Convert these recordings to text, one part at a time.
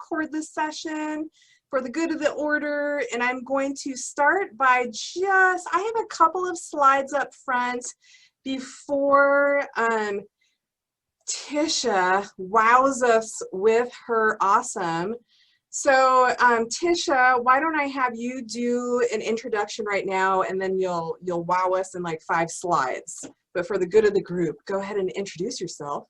record this session for the good of the order, and I'm going to start by I have a couple of slides up front before Tisha wows us with her awesome. So Tisha, why don't I have you do an introduction right now, and then you'll wow us in like 5 slides. But for the good of the group, go ahead and introduce yourself.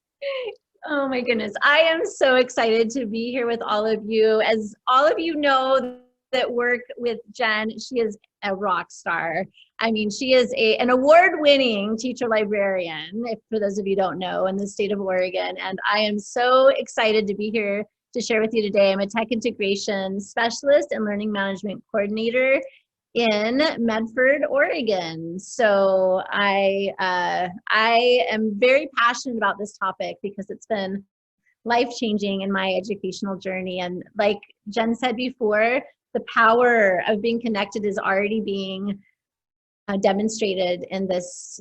Oh my goodness. I am so excited to be here with all of you. As all of you know that work with Jen, she is a rock star. I mean, she is an award-winning teacher librarian, for those of you who don't know, in the state of Oregon. And I am so excited to be here to share with you today. I'm a tech integration specialist and learning management coordinator in Medford, Oregon. So I am very passionate about this topic because it's been life-changing in my educational journey. And like Jen said before, the power of being connected is already being demonstrated in this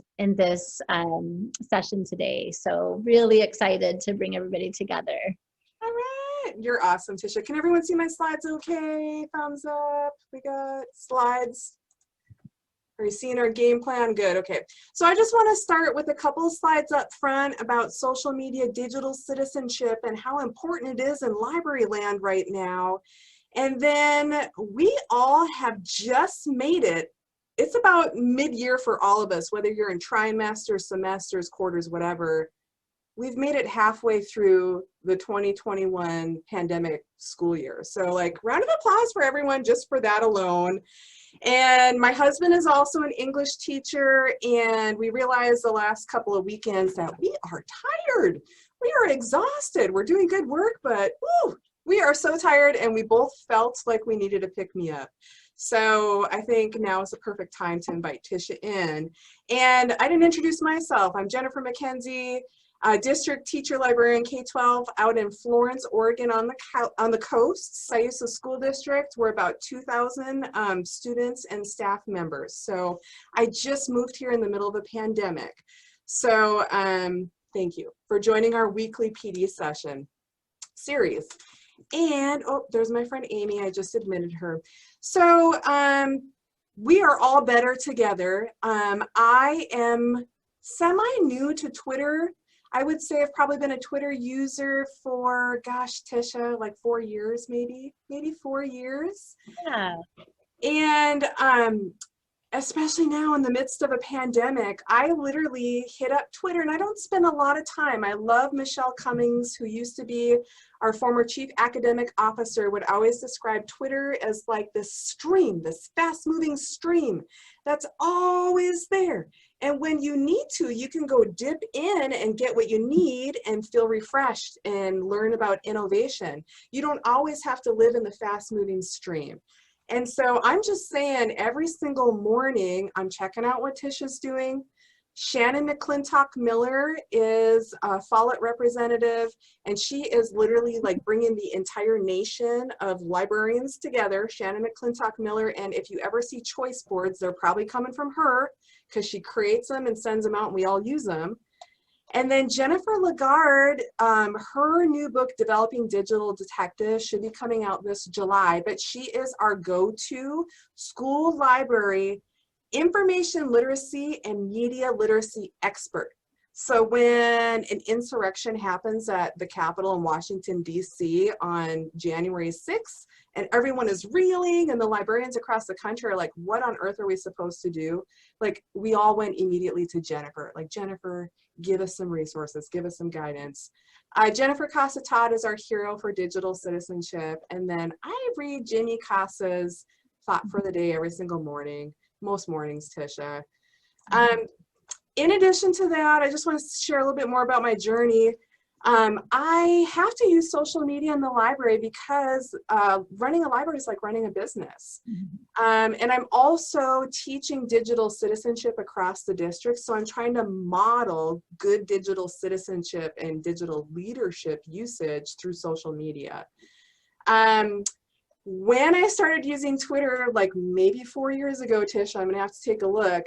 session today. So really excited to bring everybody together. All right. You're awesome, Tisha. Can everyone see my slides okay? Thumbs up. We got slides. Are you seeing our game plan? Good. Okay. So I just want to start with a couple of slides up front about social media digital citizenship and how important it is in library land right now. And then we all have just made it. It's about mid-year for all of us, whether you're in trimesters, semesters, quarters, whatever. We've made it halfway through the 2021 pandemic school year. So like, round of applause for everyone just for that alone. And my husband is also an English teacher, and we realized the last couple of weekends that we are tired. We are exhausted. We're doing good work, but woo, we are so tired, and we both felt like we needed to pick me up. So I think now is the perfect time to invite Tisha in. And I didn't introduce myself. I'm Jennifer McKenzie, district teacher librarian K-12 out in Florence, Oregon on the coast, Sayusa School District. We're about 2,000 students and staff members. So I just moved here in the middle of a pandemic. So thank you for joining our weekly PD session series. And oh, there's my friend Amy, I just admitted her. So we are all better together. I am semi-new to Twitter. I would say I've probably been a Twitter user for, gosh, Tisha, like 4 years, maybe 4 years. Yeah. And especially now in the midst of a pandemic, I literally hit up Twitter, and I don't spend a lot of time. I love Michelle Cummings, who used to be our former chief academic officer, would always describe Twitter as like this stream, this fast-moving stream that's always there. And when you need to, you can go dip in and get what you need and feel refreshed and learn about innovation. You don't always have to live in the fast-moving stream. And so I'm just saying, every single morning, I'm checking out what Tisha's doing. Shannon McClintock Miller is a Follett representative, and she is literally like bringing the entire nation of librarians together, Shannon McClintock Miller. And if you ever see choice boards, they're probably coming from her, because she creates them and sends them out, and we all use them. And then Jennifer Lagarde, her new book, Developing Digital Detectives, should be coming out this July, but she is our go-to school library information literacy and media literacy expert. So when an insurrection happens at the Capitol in Washington, D.C. on January 6th, and everyone is reeling, and the librarians across the country are like, what on earth are we supposed to do? Like, we all went immediately to Jennifer. Like, Jennifer, give us some resources, give us some guidance. Jennifer Casa-Todd is our hero for digital citizenship. And then I read Jimmy Casa's Thought for the Day every single morning, most mornings, Tisha. In addition to that, I just want to share a little bit more about my journey. I have to use social media in the library because running a library is like running a business. And I'm also teaching digital citizenship across the district. So I'm trying to model good digital citizenship and digital leadership usage through social media. When I started using Twitter, like maybe 4 years ago, Tisha, I'm gonna have to take a look.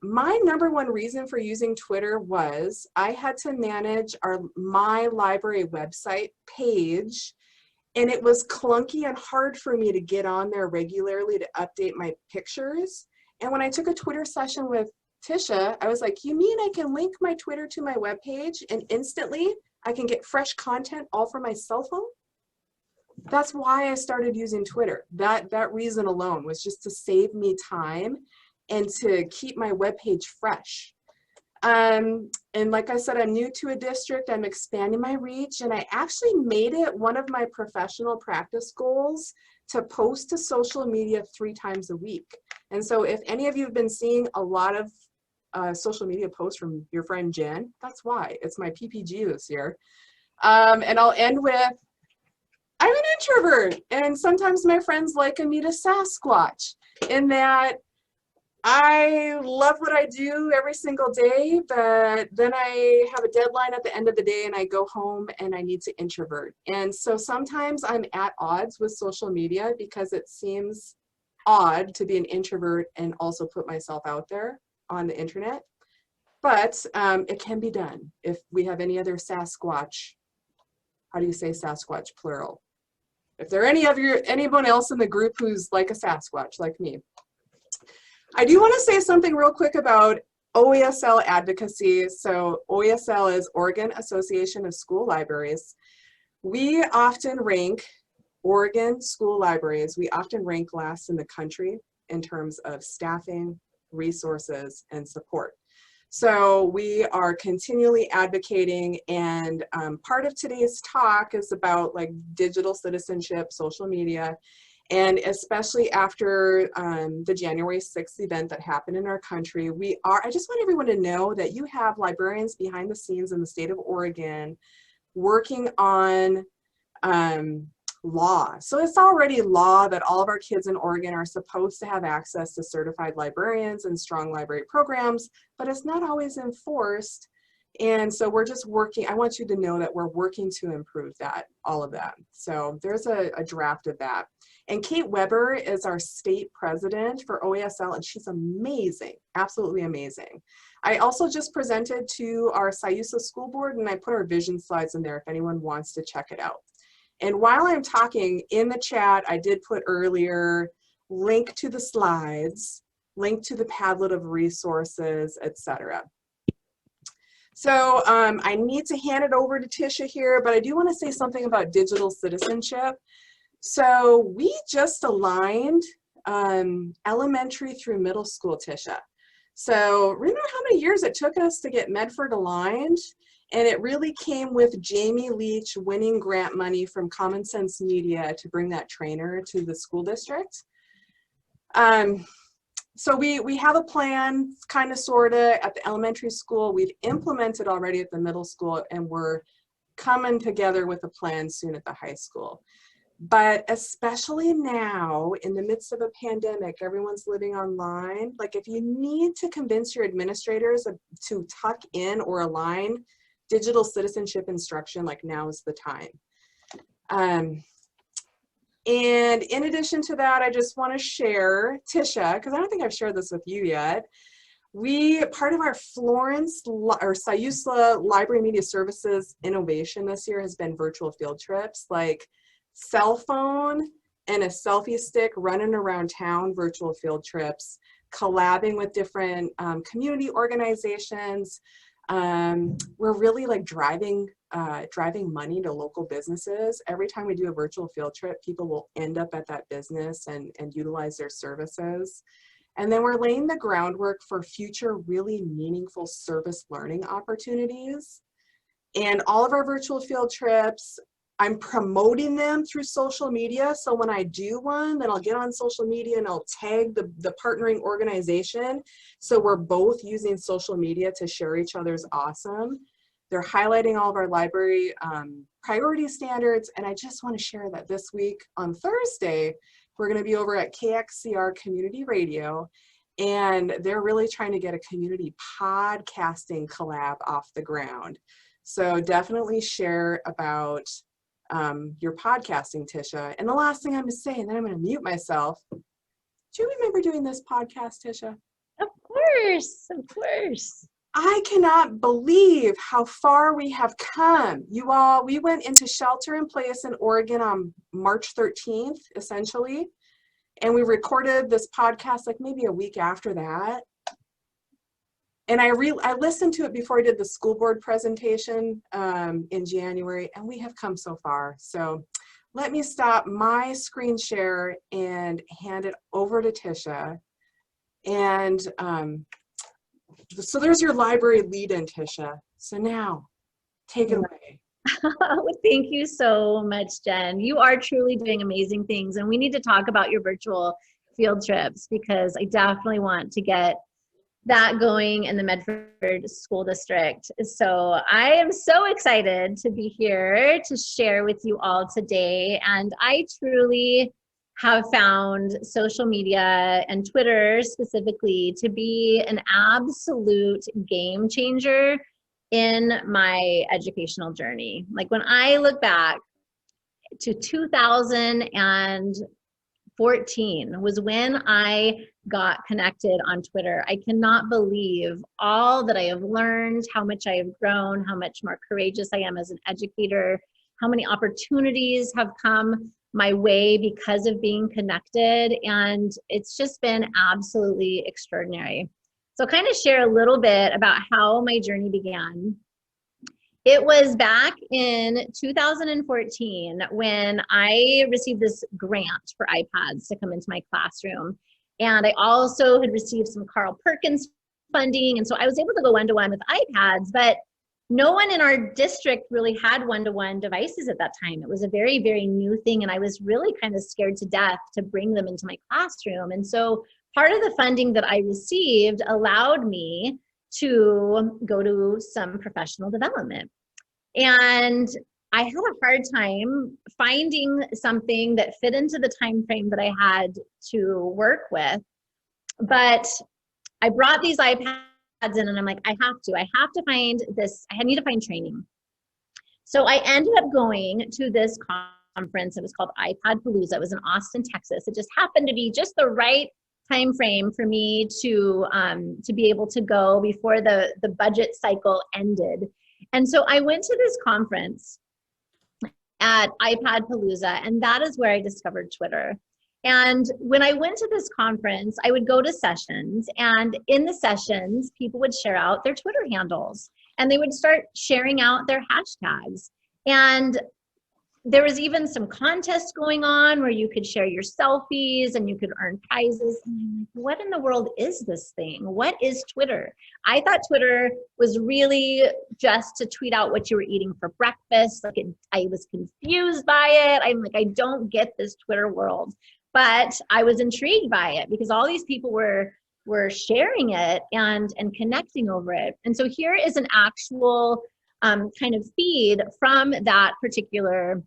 My number one reason for using Twitter was I had to manage my library website page, and it was clunky and hard for me to get on there regularly to update my pictures. And when I took a Twitter session with Tisha, I was like, you mean I can link my Twitter to my webpage and instantly I can get fresh content all from my cell phone? That's why I started using Twitter. That reason alone was just to save me time and to keep my webpage fresh. And like I said, I'm new to a district, I'm expanding my reach, and I actually made it one of my professional practice goals to post to social media 3 times a week. And so if any of you have been seeing a lot of social media posts from your friend Jen, that's why. It's my PPG this year. And I'll end with, I'm an introvert, and sometimes my friends liken me to Sasquatch in that I love what I do every single day, but then I have a deadline at the end of the day and I go home and I need to introvert. And so sometimes I'm at odds with social media because it seems odd to be an introvert and also put myself out there on the internet. But it can be done. If we have any other Sasquatch, how do you say Sasquatch plural? If there are anyone else in the group who's like a Sasquatch, like me. I do want to say something real quick about OESL advocacy. So OESL is Oregon Association of School Libraries. We often rank Oregon school libraries, we often rank last in the country in terms of staffing, resources, and support. So we are continually advocating, and part of today's talk is about like digital citizenship, social media, and especially after the January 6th event that happened in our country, I just want everyone to know that you have librarians behind the scenes in the state of Oregon working on law. So it's already law that all of our kids in Oregon are supposed to have access to certified librarians and strong library programs, but it's not always enforced. And so we're just working, I want you to know that we're working to improve that, all of that. So there's a draft of that. And Kate Weber is our state president for OESL, and she's amazing, absolutely amazing. I also just presented to our Siusa School Board, and I put our vision slides in there if anyone wants to check it out. And while I'm talking, in the chat, I did put earlier, link to the slides, link to the Padlet of resources, etc. So I need to hand it over to Tisha here, but I do want to say something about digital citizenship. So we just aligned elementary through middle school, Tisha. So remember how many years it took us to get Medford aligned? And it really came with Jamie Leach winning grant money from Common Sense Media to bring that trainer to the school district. So we have a plan, kind of, sort of, at the elementary school. We've implemented already at the middle school, and we're coming together with a plan soon at the high school. But especially now, in the midst of a pandemic, everyone's living online. Like, if you need to convince your administrators to tuck in or align digital citizenship instruction, like, now is the time. And in addition to that, I just want to share, Tisha, because I don't think I've shared this with you yet, part of our Florence or Siusa Library Media Services innovation this year has been virtual field trips, like cell phone and a selfie stick running around town, virtual field trips, collabing with different community organizations. We're really like driving money to local businesses. Every time we do a virtual field trip, people will end up at that business and utilize their services. And then we're laying the groundwork for future really meaningful service learning opportunities. And all of our virtual field trips, I'm promoting them through social media. So when I do one, then I'll get on social media and I'll tag the partnering organization. So we're both using social media to share each other's awesome. They're highlighting all of our library priority standards. And I just want to share that this week on Thursday, we're going to be over at KXCR Community Radio. And they're really trying to get a community podcasting collab off the ground. So definitely share about your podcasting, Tisha. And the last thing I'm going to say, and then I'm going to mute myself. Do you remember doing this podcast, Tisha? Of course, of course. I cannot believe how far we have come. You all, we went into shelter in place in Oregon on March 13th, essentially. And we recorded this podcast like maybe a week after that. And I listened to it before I did the school board presentation in January, and we have come so far. So let me stop my screen share and hand it over to Tisha. And so there's your library lead-in, Tisha. So now, take it away. Thank you so much, Jen. You are truly doing amazing things, and we need to talk about your virtual field trips because I definitely want to get that going in the Medford School District. So I am so excited to be here to share with you all today. And I truly have found social media and Twitter specifically to be an absolute game changer in my educational journey. Like when I look back to 2014 was when I got connected on Twitter. I cannot believe all that I have learned, how much I have grown, how much more courageous I am as an educator, how many opportunities have come my way because of being connected. And it's just been absolutely extraordinary. So kind of share a little bit about how my journey began. It was back in 2014 when I received this grant for iPads to come into my classroom. And I also had received some Carl Perkins funding. And so I was able to go one-to-one with iPads, but no one in our district really had one-to-one devices at that time. It was a very, very new thing. And I was really kind of scared to death to bring them into my classroom. And so part of the funding that I received allowed me to go to some professional development. And I had a hard time finding something that fit into the time frame that I had to work with. But I brought these iPads in and I'm like, I have to find this, I need to find training. So I ended up going to this conference. It was called iPad Palooza. It was in Austin, Texas. It just happened to be just the right time frame for me to be able to go before the budget cycle ended. And so I went to this conference at iPad Palooza, and that is where I discovered Twitter. And when I went to this conference, I would go to sessions, and in the sessions, people would share out their Twitter handles, and they would start sharing out their hashtags. And there was even some contests going on where you could share your selfies and you could earn prizes. And I'm like, what in the world is this thing? What is Twitter? I thought Twitter was really just to tweet out what you were eating for breakfast. Like I was confused by it. I'm like, I don't get this Twitter world. But I was intrigued by it because all these people were sharing it and connecting over it. And so here is an actual kind of feed from that particular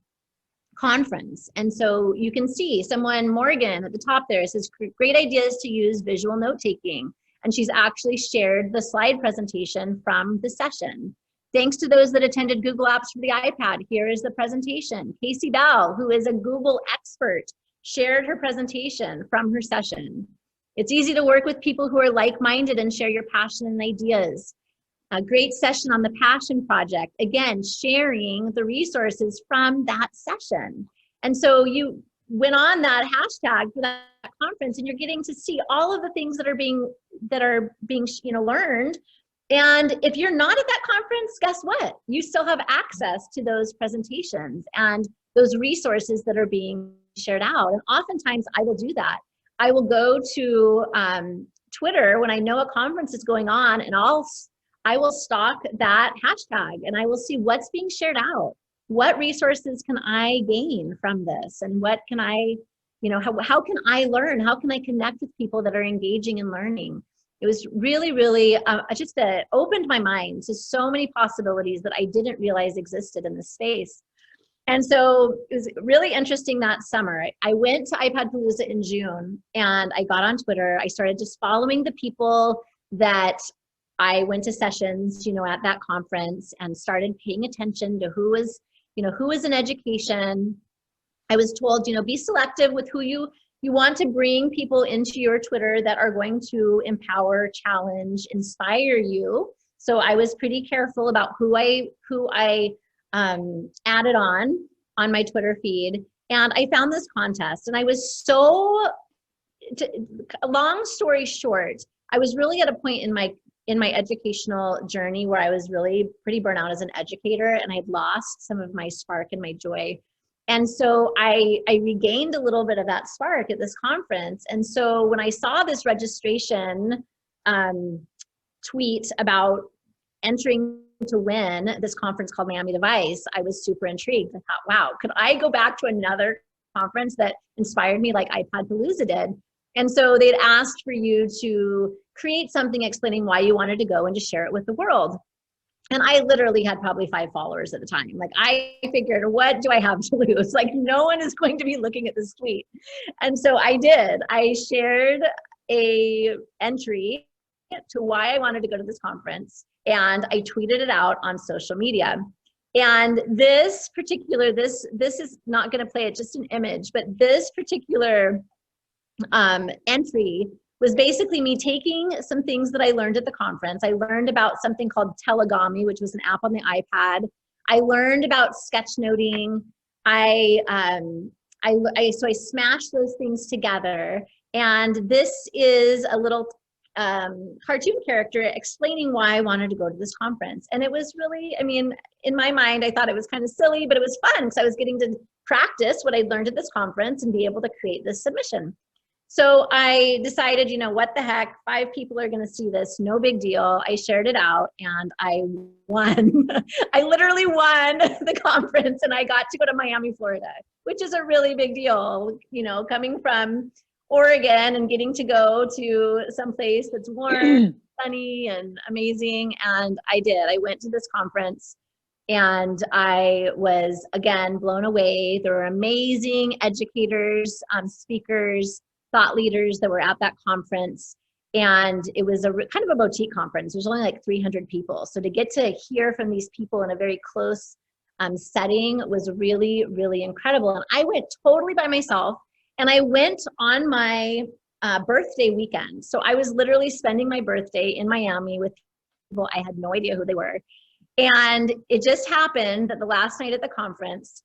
conference. And so you can see someone, Morgan, at the top there says, great ideas to use visual note-taking. And she's actually shared the slide presentation from the session. Thanks to those that attended Google Apps for the iPad, here is the presentation. Casey Bell, who is a Google expert, shared her presentation from her session. It's easy to work with people who are like-minded and share your passion and ideas. A great session on the Passion Project, again, sharing the resources from that session. And so you went on that hashtag for that conference and you're getting to see all of the things that are being learned. And if you're not at that conference, guess what? You still have access to those presentations and those resources that are being shared out. And oftentimes I will do that. I will go to Twitter when I know a conference is going on, and I will stalk that hashtag and I will see what's being shared out. What resources can I gain from this? And what can I, how can I learn? How can I connect with people that are engaging and learning? It was really, really just opened my mind to so many possibilities that I didn't realize existed in this space. And so it was really interesting that summer. I went to iPad Palooza in June and I got on Twitter. I started just following the people that I went to sessions, at that conference and started paying attention to who was in education. I was told, be selective with who you want to bring people into your Twitter that are going to empower, challenge, inspire you. So I was pretty careful about who I added on my Twitter feed. And I found this contest, and I was so, long story short, I was really at a point in my educational journey where I was really pretty burnt out as an educator, and I'd lost some of my spark and my joy. And so I regained a little bit of that spark at this conference. And so when I saw this registration tweet about entering to win this conference called Miami Device, I was super intrigued. I thought, wow, could I go back to another conference that inspired me like iPad Palooza did? And so they'd asked for you to create something explaining why you wanted to go and to share it with the world. And I literally had probably 5 followers at the time. Like, I figured, what do I have to lose? Like, no one is going to be looking at this tweet. And so I did. I shared a entry to why I wanted to go to this conference, and I tweeted it out on social media. And this particular, this is not going to play it, just an image, but this particular entry was basically me taking some things that I learned at the conference. I learned about something called Telegami, which was an app on the iPad. I learned about sketchnoting. So I smashed those things together. And this is a little cartoon character explaining why I wanted to go to this conference. And it was really, I mean, in my mind, I thought it was kind of silly, but it was fun because I was getting to practice what I'd learned at this conference and be able to create this submission. So I decided, you know, what the heck, 5 people are going to see this, no big deal. I shared it out and I won. I literally won the conference, and I got to go to Miami, Florida, which is a really big deal, you know, coming from Oregon and getting to go to some place that's warm, sunny, and amazing. And I did. I went to this conference and I was, again, blown away. There were amazing educators, speakers, thought leaders that were at that conference. And it was a kind of a boutique conference. There's only like 300 people. So to get to hear from these people in a very close setting was really, really incredible. And I went totally by myself, and I went on my birthday weekend. So I was literally spending my birthday in Miami with people. I had no idea who they were. And it just happened that the last night at the conference,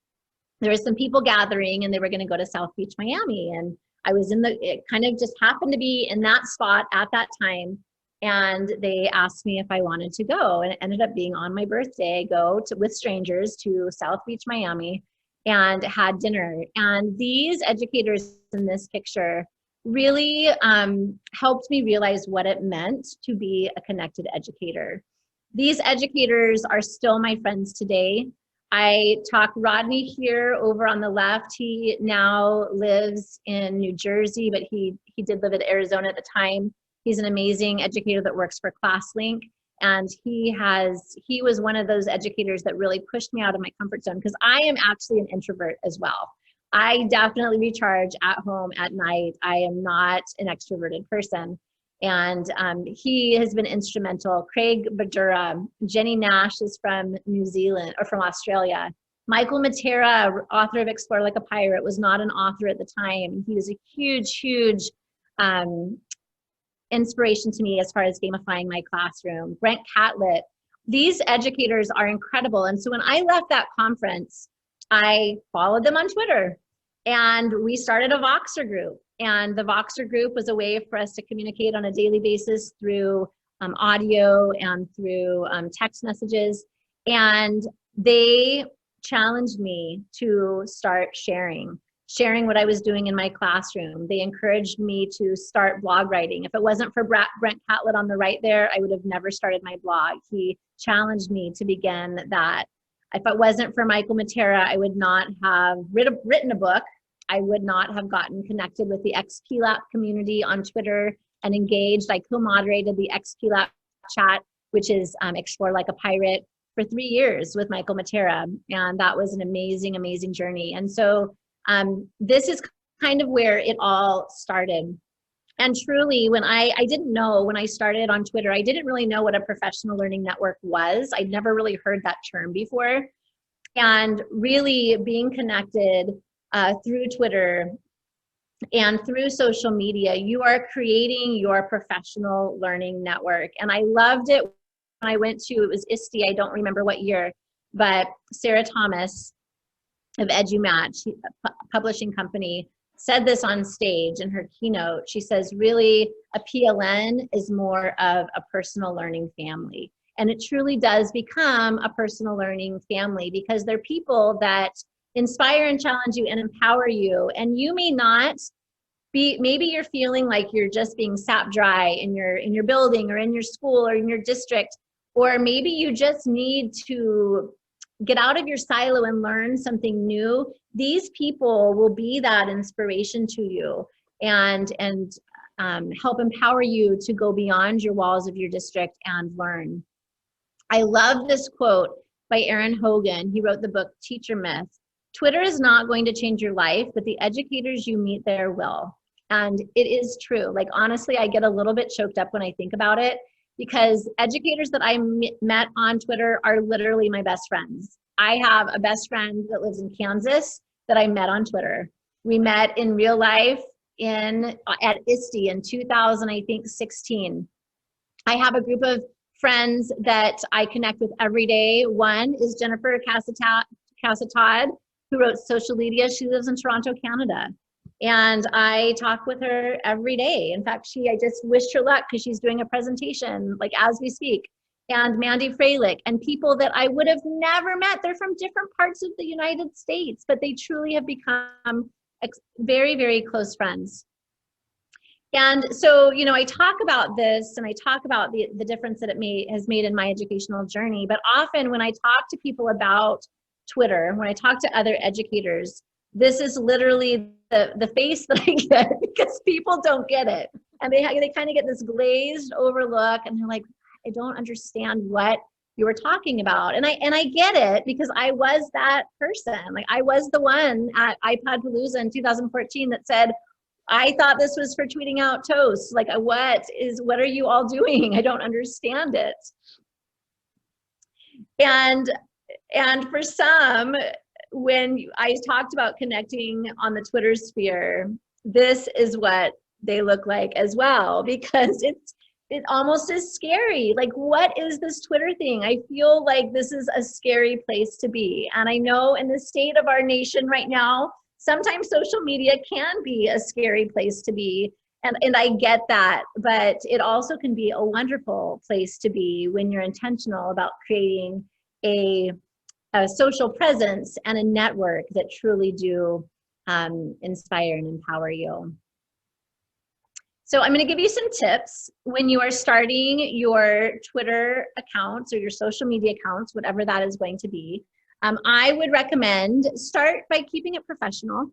there was some people gathering and they were going to go to South Beach, Miami. And I was it kind of just happened to be in that spot at that time. And they asked me if I wanted to go. And it ended up being on my birthday, with strangers to South Beach, Miami, and had dinner. And these educators in this picture really helped me realize what it meant to be a connected educator. These educators are still my friends today. I talk Rodney here over on the left. He now lives in New Jersey, but he did live in Arizona at the time. He's an amazing educator that works for ClassLink. And he was one of those educators that really pushed me out of my comfort zone, because I am actually an introvert as well. I definitely recharge at home at night. I am not an extroverted person. And he has been instrumental. Craig Badura, Jenny Nash is from New Zealand, or from Australia. Michael Matera, author of Explore Like a Pirate, was not an author at the time. He was a huge, huge inspiration to me as far as gamifying my classroom. Brent Catlett. These educators are incredible. And so when I left that conference, I followed them on Twitter, and we started a Voxer group. And the Voxer group was a way for us to communicate on a daily basis through audio and through text messages. And they challenged me to start sharing what I was doing in my classroom. They encouraged me to start blog writing. If it wasn't for Brent Catlett on the right there, I would have never started my blog. He challenged me to begin that. If it wasn't for Michael Matera, I would not have written a book. I would not have gotten connected with the XPLAP community on Twitter and engaged. I co-moderated the XPLAP chat, which is Explore Like a Pirate, for 3 years with Michael Matera. And that was an amazing, amazing journey. And so this is kind of where it all started. And truly, when I didn't know, when I started on Twitter, I didn't really know what a professional learning network was. I'd never really heard that term before. And really being connected through Twitter and through social media, you are creating your professional learning network. And I loved it when I went to, it was ISTE, I don't remember what year, but Sarah Thomas of EduMatch, a publishing company, said this on stage in her keynote. She says, really, a PLN is more of a personal learning family. And it truly does become a personal learning family because they're people that inspire and challenge you and empower you. And you may not be, maybe you're feeling like you're just being sapped dry in your building or in your school or in your district, or maybe you just need to get out of your silo and learn something new. These people will be that inspiration to you and help empower you to go beyond your walls of your district and learn. I love this quote by Aaron Hogan. He wrote the book Teacher Myth. Twitter is not going to change your life, but the educators you meet there will. And it is true. Like, honestly, I get a little bit choked up when I think about it because educators that I met on Twitter are literally my best friends. I have a best friend that lives in Kansas that I met on Twitter. We met in real life at ISTE in 2016. I have a group of friends that I connect with every day. One is Jennifer Casatad, who wrote Social Media. She lives in Toronto, Canada. And I talk with her every day. In fact, I just wished her luck because she's doing a presentation like as we speak. And Mandy Freilich, and people that I would have never met. They're from different parts of the United States, but they truly have become very, very close friends. And so, you know, I talk about this and I talk about the difference that it has made in my educational journey. But often when I talk to people about Twitter, when I talk to other educators, this is literally the face that I get because people don't get it. And they kind of get this glazed over look and they're like, I don't understand what you were talking about. And I get it because I was that person. Like, I was the one at iPodpalooza in 2014 that said, I thought this was for tweeting out toast. Like, what are you all doing? I don't understand it. And for some, when I talked about connecting on the Twitter sphere, this is what they look like as well, because it almost is scary. Like, what is this Twitter thing? I feel like this is a scary place to be. And I know in the state of our nation right now, sometimes social media can be a scary place to be. And I get that, but it also can be a wonderful place to be when you're intentional about creating a social presence and a network that truly do inspire and empower you. So I'm going to give you some tips when you are starting your Twitter accounts or your social media accounts, whatever that is going to be. I would recommend start by keeping it professional.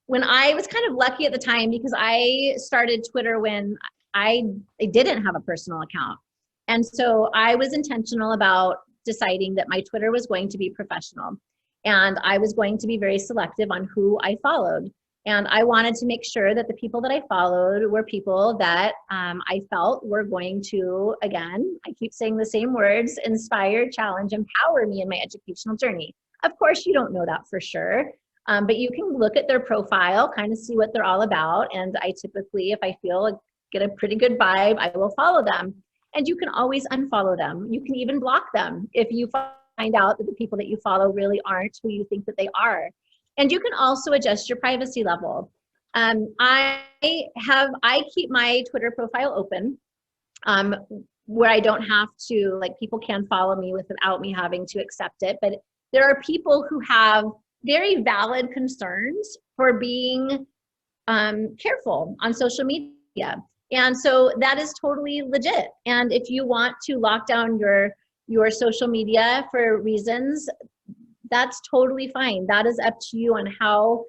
When I was kind of lucky at the time because I started Twitter when I didn't have a personal account. And so I was intentional about deciding that my Twitter was going to be professional. And I was going to be very selective on who I followed. And I wanted to make sure that the people that I followed were people that I felt were going to, again, I keep saying the same words, inspire, challenge, empower me in my educational journey. Of course, you don't know that for sure, but you can look at their profile, kind of see what they're all about. And I typically, if I feel get a pretty good vibe, I will follow them. And you can always unfollow them. You can even block them if you find out that the people that you follow really aren't who you think that they are. And you can also adjust your privacy level. I keep my Twitter profile open where I don't have to, like, people can follow me without me having to accept it. But there are people who have very valid concerns for being careful on social media. And so that is totally legit. And if you want to lock down your social media for reasons, that's totally fine. That is up to you on how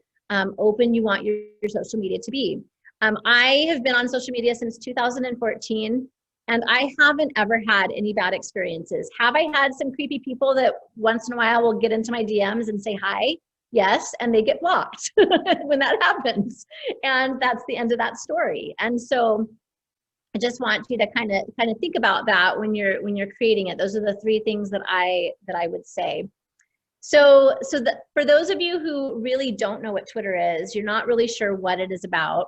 open you want your social media to be. I have been on social media since 2014, and I haven't ever had any bad experiences. Have I had some creepy people that once in a while will get into my DMs and say hi? Yes, and they get blocked when that happens. And that's the end of that story. And so I just want you to kind of think about that when you're creating it. Those are the three things that I would say. So for those of you who really don't know what Twitter is, you're not really sure what it is about,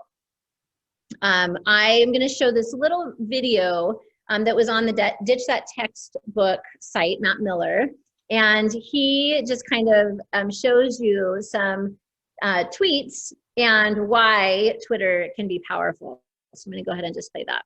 I am going to show this little video that was on the Ditch That Textbook site, Matt Miller. And he just kind of shows you some tweets and why Twitter can be powerful. So I'm going to go ahead and just play that.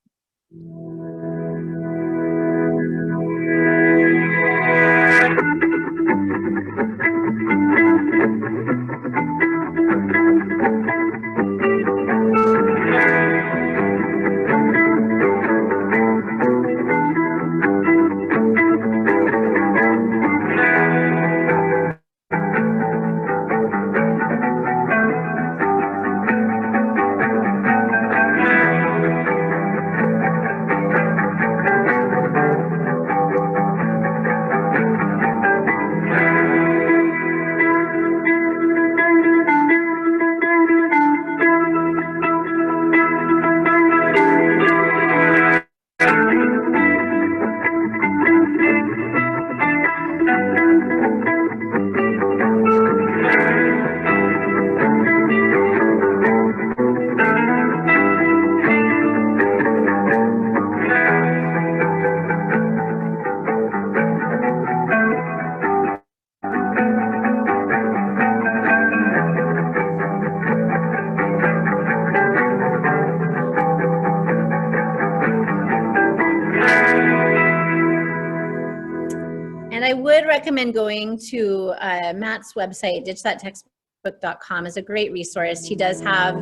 And I would recommend going to Matt's website, ditchthattextbook.com is a great resource. He does have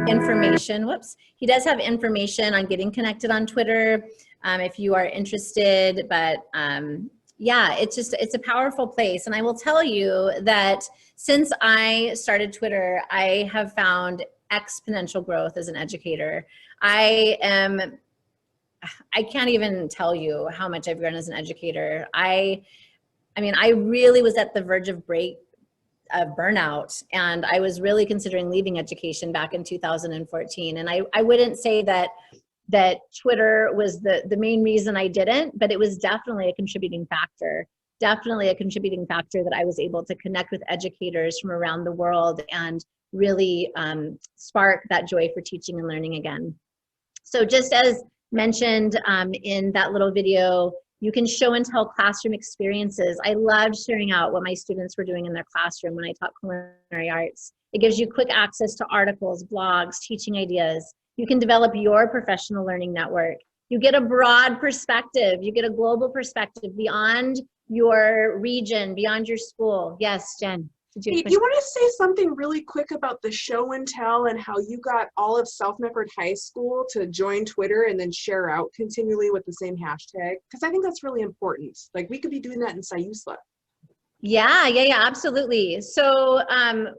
information, he does have information on getting connected on Twitter if you are interested, but yeah, it's a powerful place. And I will tell you that since I started Twitter, I have found exponential growth as an educator. I can't even tell you how much I've grown as an educator. I mean, I really was at the verge of burnout, and I was really considering leaving education back in 2014. And I wouldn't say that Twitter was the main reason I didn't, but it was definitely a contributing factor. Definitely a contributing factor that I was able to connect with educators from around the world and really spark that joy for teaching and learning again. So just as mentioned in that little video, you can show and tell classroom experiences. I loved sharing out what my students were doing in their classroom when I taught culinary arts. It gives you quick access to articles, blogs, teaching ideas. You can develop your professional learning network. You get a broad perspective. You get a global perspective beyond your region, beyond your school. Yes, Jen. Hey, do you want to say something really quick about the show and tell and how you got all of South Medford High School to join Twitter and then share out continually with the same hashtag? Because I think that's really important. Like, we could be doing that in Sayusla. Yeah, absolutely. So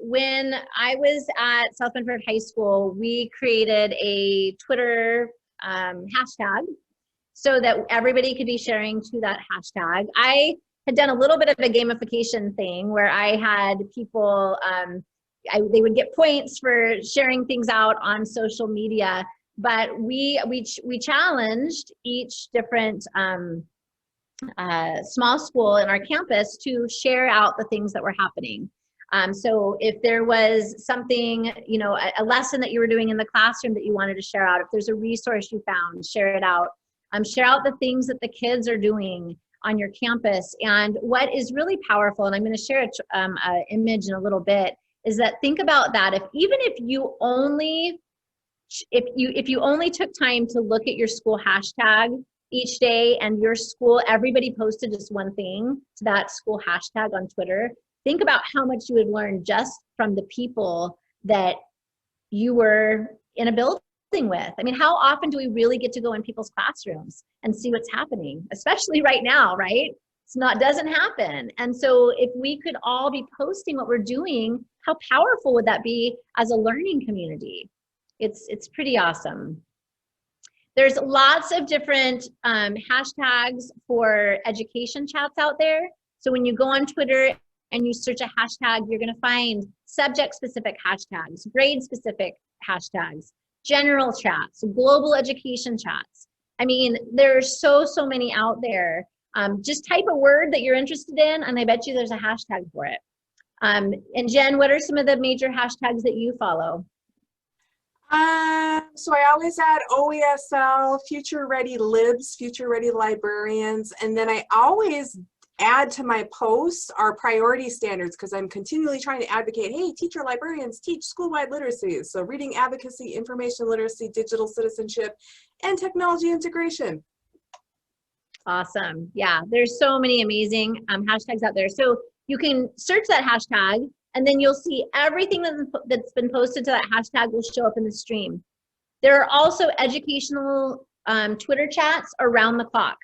when I was at South Medford High School, we created a Twitter hashtag so that everybody could be sharing to that hashtag. I had done a little bit of a gamification thing where I had people, they would get points for sharing things out on social media, but we challenged each different small school in our campus to share out the things that were happening. So if there was something, you know, a lesson that you were doing in the classroom that you wanted to share out, if there's a resource you found, share it out. Share out the things that the kids are doing on your campus. And what is really powerful, and I'm going to share an image in a little bit, is that think about that. Even if you only took time to look at your school hashtag each day and your school, everybody posted just one thing to that school hashtag on Twitter, think about how much you would learn just from the people that you were in a building with. I mean, how often do we really get to go in people's classrooms and see what's happening, especially right now, right? Doesn't happen. And so if we could all be posting what we're doing, how powerful would that be as a learning community? It's pretty awesome. There's lots of different hashtags for education chats out there. So when you go on Twitter and you search a hashtag, you're going to find subject-specific hashtags, grade-specific hashtags, general chats, global education chats. I mean, there's so many out there. Just type a word that you're interested in, and I bet you there's a hashtag for it. And Jen, what are some of the major hashtags that you follow? So I always add OESL, future ready libs, future ready librarians, and then I always add to my posts our priority standards because I'm continually trying to advocate, hey, teacher librarians teach school-wide literacies. So reading advocacy, information literacy, digital citizenship, and technology integration. Awesome. Yeah, there's so many amazing hashtags out there. So you can search that hashtag and then you'll see everything that's been posted to that hashtag will show up in the stream. There are also educational Twitter chats around the clock.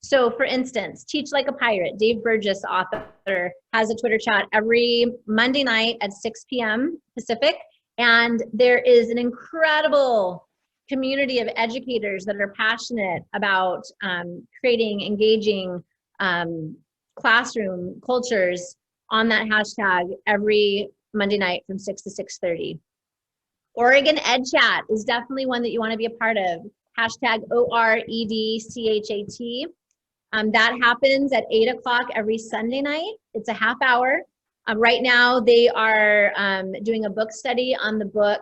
So for instance, Teach Like a Pirate, Dave Burgess, author, has a Twitter chat every Monday night at 6 p.m. Pacific. And there is an incredible community of educators that are passionate about creating engaging classroom cultures on that hashtag every Monday night from 6 to 6:30. Oregon Ed Chat is definitely one that you want to be a part of. Hashtag OREDCHAT. That happens at 8 o'clock every Sunday night. It's a half hour. Right now they are doing a book study on the book.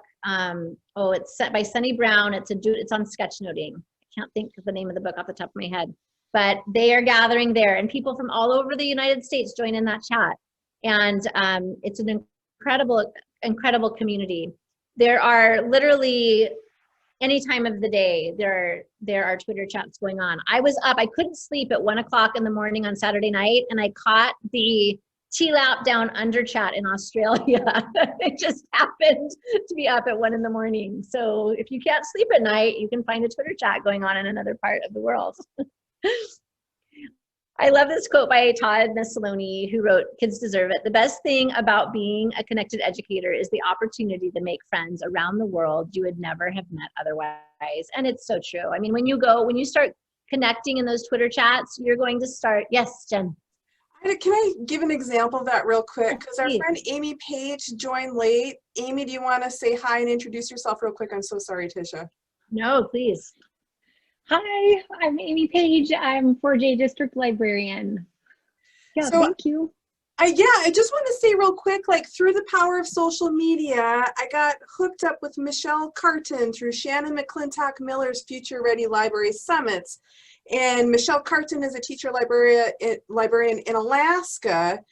It's set by Sunny Brown. It's on sketchnoting. I can't think of the name of the book off the top of my head, but they are gathering there, and people from all over the United States join in that chat. And it's an incredible community. There are literally any time of the day, there are Twitter chats going on. I was up, I couldn't sleep at 1 o'clock in the morning on Saturday night, and I caught the T-Lap Down Under chat in Australia. It just happened to be up at 1 in the morning. So if you can't sleep at night, you can find a Twitter chat going on in another part of the world. I love this quote by Todd Messaloni, who wrote, "Kids deserve it. The best thing about being a connected educator is the opportunity to make friends around the world you would never have met otherwise." And it's so true. I mean, when you start connecting in those Twitter chats, you're going to start, yes, Jen. Can I give an example of that real quick? Because our friend Amy Page joined late. Amy, do you want to say hi and introduce yourself real quick? I'm so sorry, Tisha. No, please. Hi, I'm Amy Page. I'm 4J District Librarian. Yeah, so, thank you. I just want to say real quick, like through the power of social media, I got hooked up with Michelle Carton through Shannon McClintock Miller's Future Ready Library Summits. And Michelle Carton is a teacher librarian in Alaska.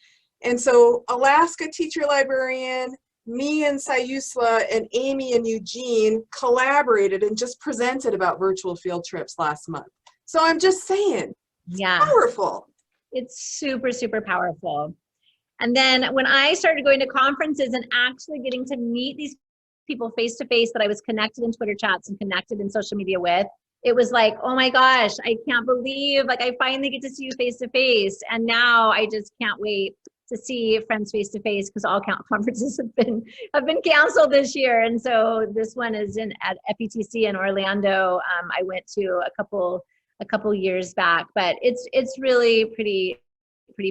And so Alaska teacher librarian, me and Sayusla and Amy and Eugene collaborated and just presented about virtual field trips last month. So I'm just saying, yeah, powerful. It's super, super powerful. And then when I started going to conferences and actually getting to meet these people face to face that I was connected in Twitter chats and connected in social media with, it was like, oh my gosh, I can't believe, like, I finally get to see you face to face. And now I just can't wait to see friends face to face, because all conferences have been canceled this year. And so this one is at FETC in Orlando. I went to a couple years back, but it's really pretty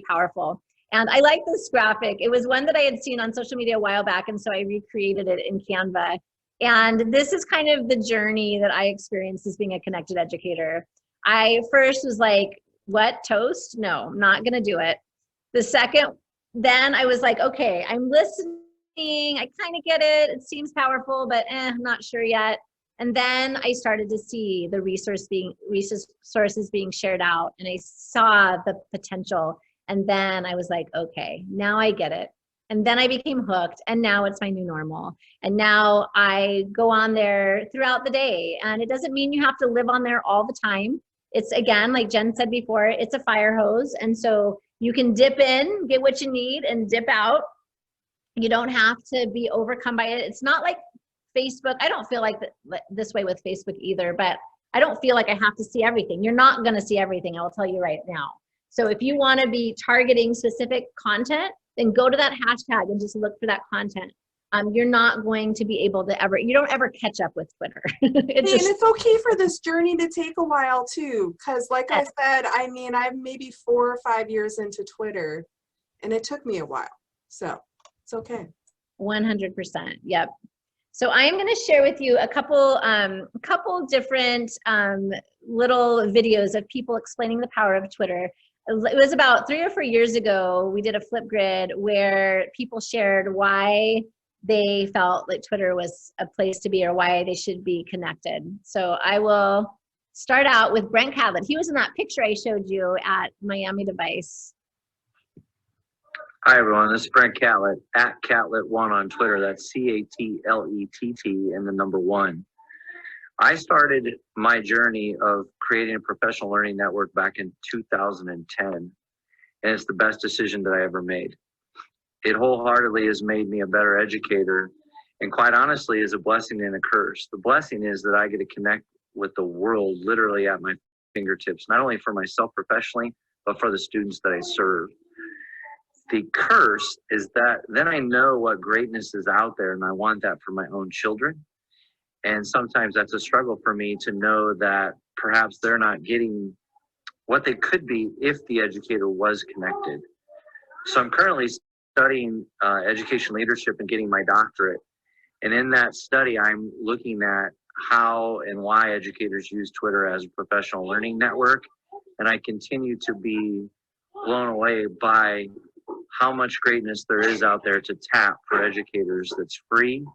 powerful. And I like this graphic. It was one that I had seen on social media a while back, and so I recreated it in Canva. And this is kind of the journey that I experienced as being a connected educator. I first was like, what, toast? No, I'm not gonna do it. The second, then I was like, okay, I'm listening. I kind of get it. It seems powerful, but I'm not sure yet. And then I started to see the resources being shared out, and I saw the potential. And then I was like, okay, now I get it. And then I became hooked, and now it's my new normal. And now I go on there throughout the day, and it doesn't mean you have to live on there all the time. It's, again, like Jen said before, it's a fire hose. And so you can dip in, get what you need, and dip out. You don't have to be overcome by it. It's not like Facebook. I don't feel like this way with Facebook either, but I don't feel like I have to see everything. You're not going to see everything, I'll tell you right now. So if you want to be targeting specific content, then go to that hashtag and just look for that content. You're not going to be able to you don't ever catch up with Twitter. And it's okay for this journey to take a while too, because like I said, I mean, I'm maybe 4 or 5 years into Twitter, and it took me a while. So it's okay. 100%. Yep. So I am going to share with you a couple different little videos of people explaining the power of Twitter. It was about 3 or 4 years ago, we did a Flipgrid where people shared why they felt like Twitter was a place to be or why they should be connected. So I will start out with Brent Catlett. He was in that picture I showed you at Miami Device. Hi, everyone. This is Brent Catlett, at Catlett1 on Twitter. That's Catlett and the number 1. I started my journey of creating a professional learning network back in 2010, and it's the best decision that I ever made. It wholeheartedly has made me a better educator, and quite honestly is a blessing and a curse. The blessing is that I get to connect with the world literally at my fingertips, not only for myself professionally, but for the students that I serve. The curse is that then I know what greatness is out there, and I want that for my own children. And sometimes that's a struggle for me to know that perhaps they're not getting what they could be if the educator was connected. So I'm currently studying education leadership and getting my doctorate. And in that study, I'm looking at how and why educators use Twitter as a professional learning network. And I continue to be blown away by how much greatness there is out there to tap for educators that's free,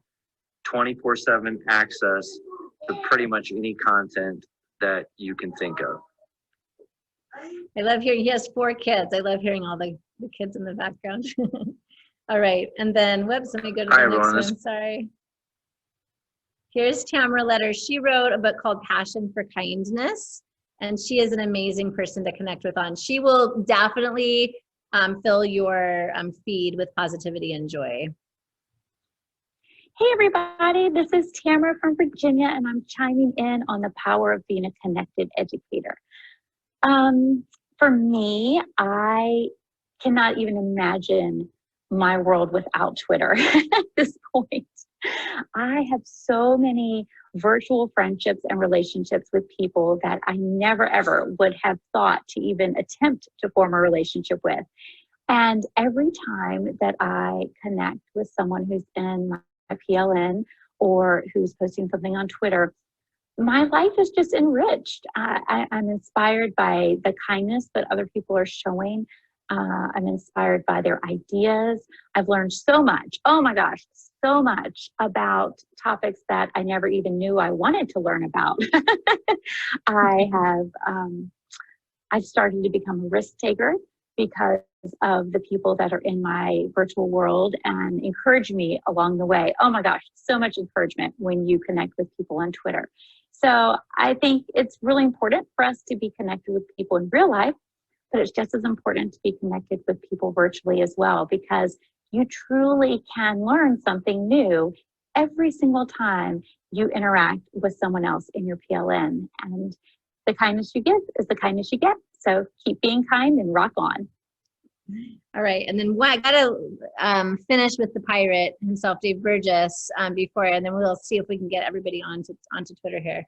24/7 access to pretty much any content that you can think of. I love hearing, he has 4 kids. I love hearing all the kids in the background. All right, and then, whoops, let me go to the next one, sorry. Here's Tamara Letter. She wrote a book called Passion for Kindness, and she is an amazing person to connect with on. She will definitely fill your feed with positivity and joy. Hey everybody, this is Tamara from Virginia, and I'm chiming in on the power of being a connected educator. For me, I cannot even imagine my world without Twitter at this point. I have so many virtual friendships and relationships with people that I never ever would have thought to even attempt to form a relationship with. And every time that I connect with someone who's in my PLN or who's posting something on Twitter, my life is just enriched. I'm inspired by the kindness that other people are showing. I'm inspired by their ideas. I've learned so much, oh my gosh, so much about topics that I never even knew I wanted to learn about. I've started to become a risk taker because of the people that are in my virtual world and encourage me along the way. Oh my gosh, so much encouragement when you connect with people on Twitter. So I think it's really important for us to be connected with people in real life, but it's just as important to be connected with people virtually as well, because you truly can learn something new every single time you interact with someone else in your PLN. And the kindness you give is the kindness you get. So keep being kind and rock on. All right, and then I gotta finish with the pirate himself, Dave Burgess, before, and then we'll see if we can get everybody onto Twitter here.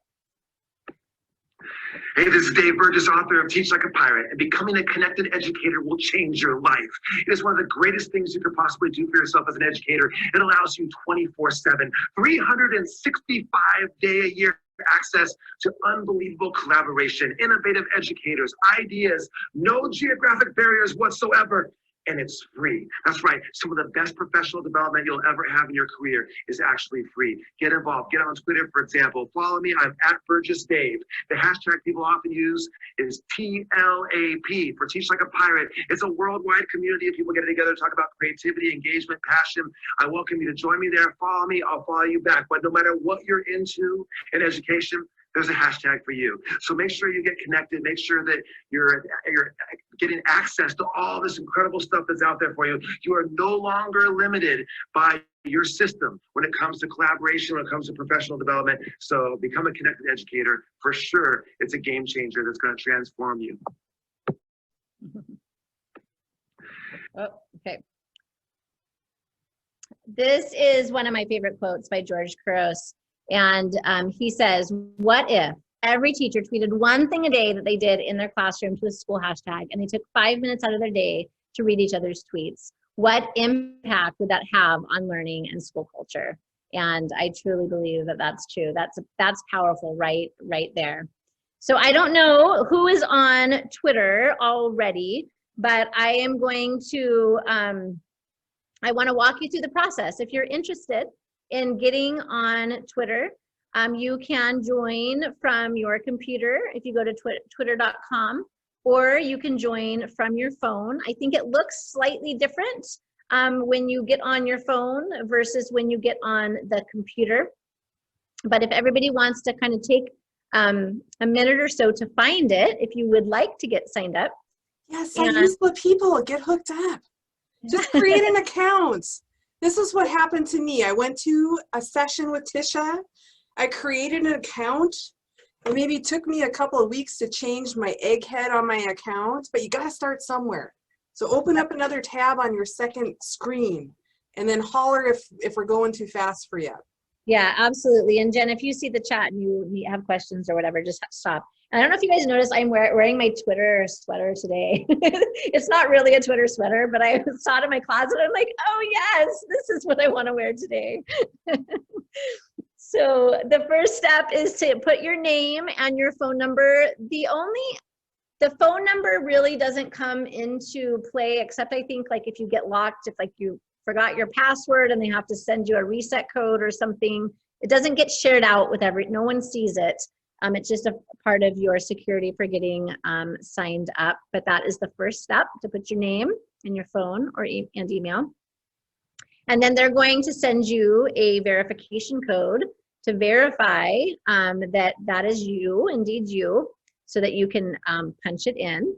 Hey, this is Dave Burgess, author of Teach Like a Pirate, and becoming a connected educator will change your life. It is one of the greatest things you could possibly do for yourself as an educator. It allows you 24/7, 365-day-a-year access to unbelievable collaboration, innovative educators, ideas, no geographic barriers whatsoever. And it's free. That's right. Some of the best professional development you'll ever have in your career is actually free. Get involved. Get on Twitter, for example. Follow me. I'm at Burgess Dave. The hashtag people often use is TLAP for Teach Like a Pirate. It's a worldwide community of people getting together to talk about creativity, engagement, passion. I welcome you to join me there. Follow me. I'll follow you back. But no matter what you're into in education, there's a hashtag for you. So make sure you get connected. Make sure that you're getting access to all this incredible stuff that's out there for you. You are no longer limited by your system when it comes to collaboration, when it comes to professional development. So become a connected educator. For sure, it's a game changer that's going to transform you. Oh, okay. This is one of my favorite quotes by George Couros. And he says, what if every teacher tweeted one thing a day that they did in their classroom to a school hashtag, and they took 5 minutes out of their day to read each other's tweets? What impact would that have on learning and school culture? And I truly believe that that's true. That's powerful right there. So I don't know who is on Twitter already, but I am going to I want to walk you through the process. If you're interested in getting on Twitter, you can join from your computer if you go to twitter.com, or you can join from your phone. I think it looks slightly different when you get on your phone versus when you get on the computer. But if everybody wants to kind of take a minute or so to find it, if you would like to get signed up. Yes, I use the people. Get hooked up. Just create an account. This is what happened to me. I went to a session with Tisha. I created an account. It maybe took me a couple of weeks to change my egghead on my account, but you got to start somewhere. So open up another tab on your second screen and then holler if we're going too fast for you. Yeah, absolutely. And Jen, if you see the chat and you have questions or whatever, just stop. And I don't know if you guys noticed, I'm wearing my Twitter sweater today. It's not really a Twitter sweater, but I saw it in my closet. I'm like, oh yes, this is what I want to wear today. So the first step is to put your name and your phone number. The phone number really doesn't come into play, except I think like if you get locked, if like you forgot your password and they have to send you a reset code or something, it doesn't get shared out with no one sees it. It's just a part of your security for getting signed up. But that is the first step, to put your name and your phone and email. And then they're going to send you a verification code to verify that is you, indeed you, so that you can punch it in.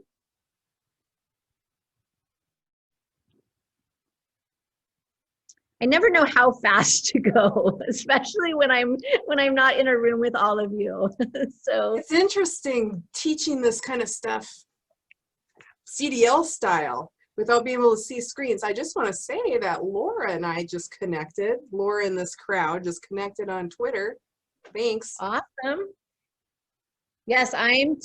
I never know how fast to go, especially when I'm not in a room with all of you. So it's interesting teaching this kind of stuff CDL style without being able to see screens. I just want to say that Laura and I just connected. Laura in this crowd just connected on Twitter. Thanks. Awesome. Yes, I'm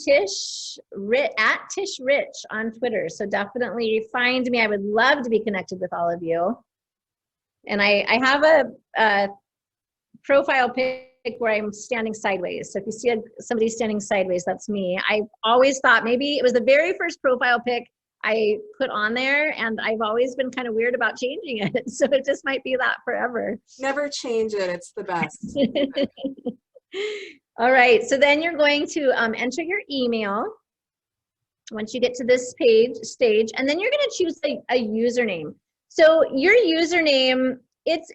at Tish Rich on Twitter. So definitely find me. I would love to be connected with all of you. And I have a profile pic where I'm standing sideways. So if you see somebody standing sideways, that's me. I always thought maybe it was the very first profile pic I put on there, and I've always been kind of weird about changing it. So it just might be that forever. Never change it. It's the best. All right. So then you're going to enter your email once you get to this stage, and then you're going to choose a username. So your username, it's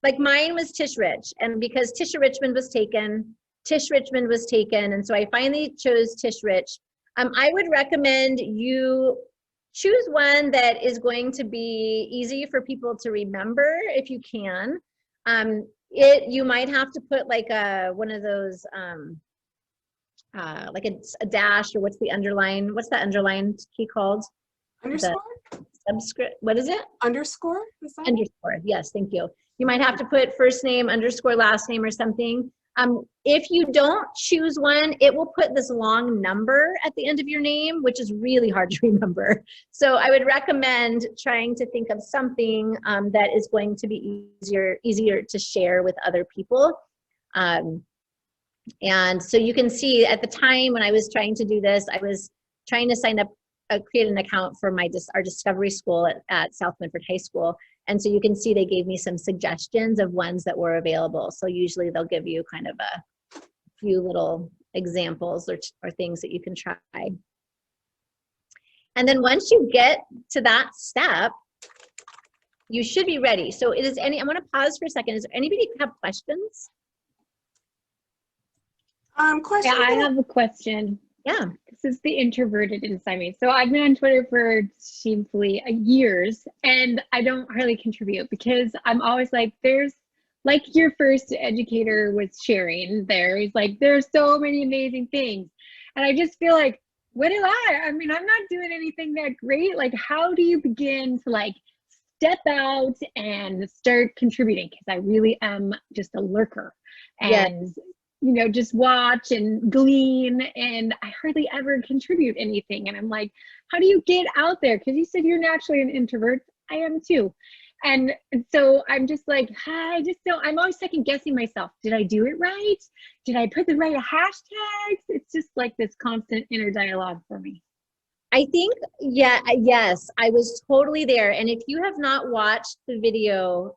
like mine was Tish Rich, and because Tisha Richmond was taken, Tish Richmond was taken, and so I finally chose Tish Rich. I would recommend you choose one that is going to be easy for people to remember if you can. You might have to put like one of those like a dash, or what's the underlined key called? Underscore? Subscript, what is it? Underscore? Underscore, yes, thank you. You might have to put first name, underscore, last name or something. If you don't choose one, it will put this long number at the end of your name, which is really hard to remember. So I would recommend trying to think of something that is going to be easier to share with other people. And so you can see at the time when I was trying to do this, I was trying to sign up, create an account for our Discovery School at South Medford High School. And so you can see they gave me some suggestions of ones that were available. So usually they'll give you kind of a few little examples or things that you can try. And then once you get to that step, you should be ready. So I'm going to pause for a second. Is there anybody who have questions? Question. Yeah, I have a question. Yeah. This is the introverted inside me. So I've been on Twitter for shamefully years, and I don't hardly contribute because I'm always like, there's like your first educator was sharing there. He's like, there's so many amazing things. And I just feel like, what do I mean, I'm not doing anything that great. Like, how do you begin to like step out and start contributing? Because I really am just a lurker. And you know, just watch and glean, and I hardly ever contribute anything. And I'm like, how do you get out there? Because you said you're naturally an introvert. I am too. And so I'm just like, I just don't, I'm always second guessing myself. Did I do it right? Did I put the right hashtags? It's just like this constant inner dialogue for me. I think, yeah, yes, I was totally there. And if you have not watched the video,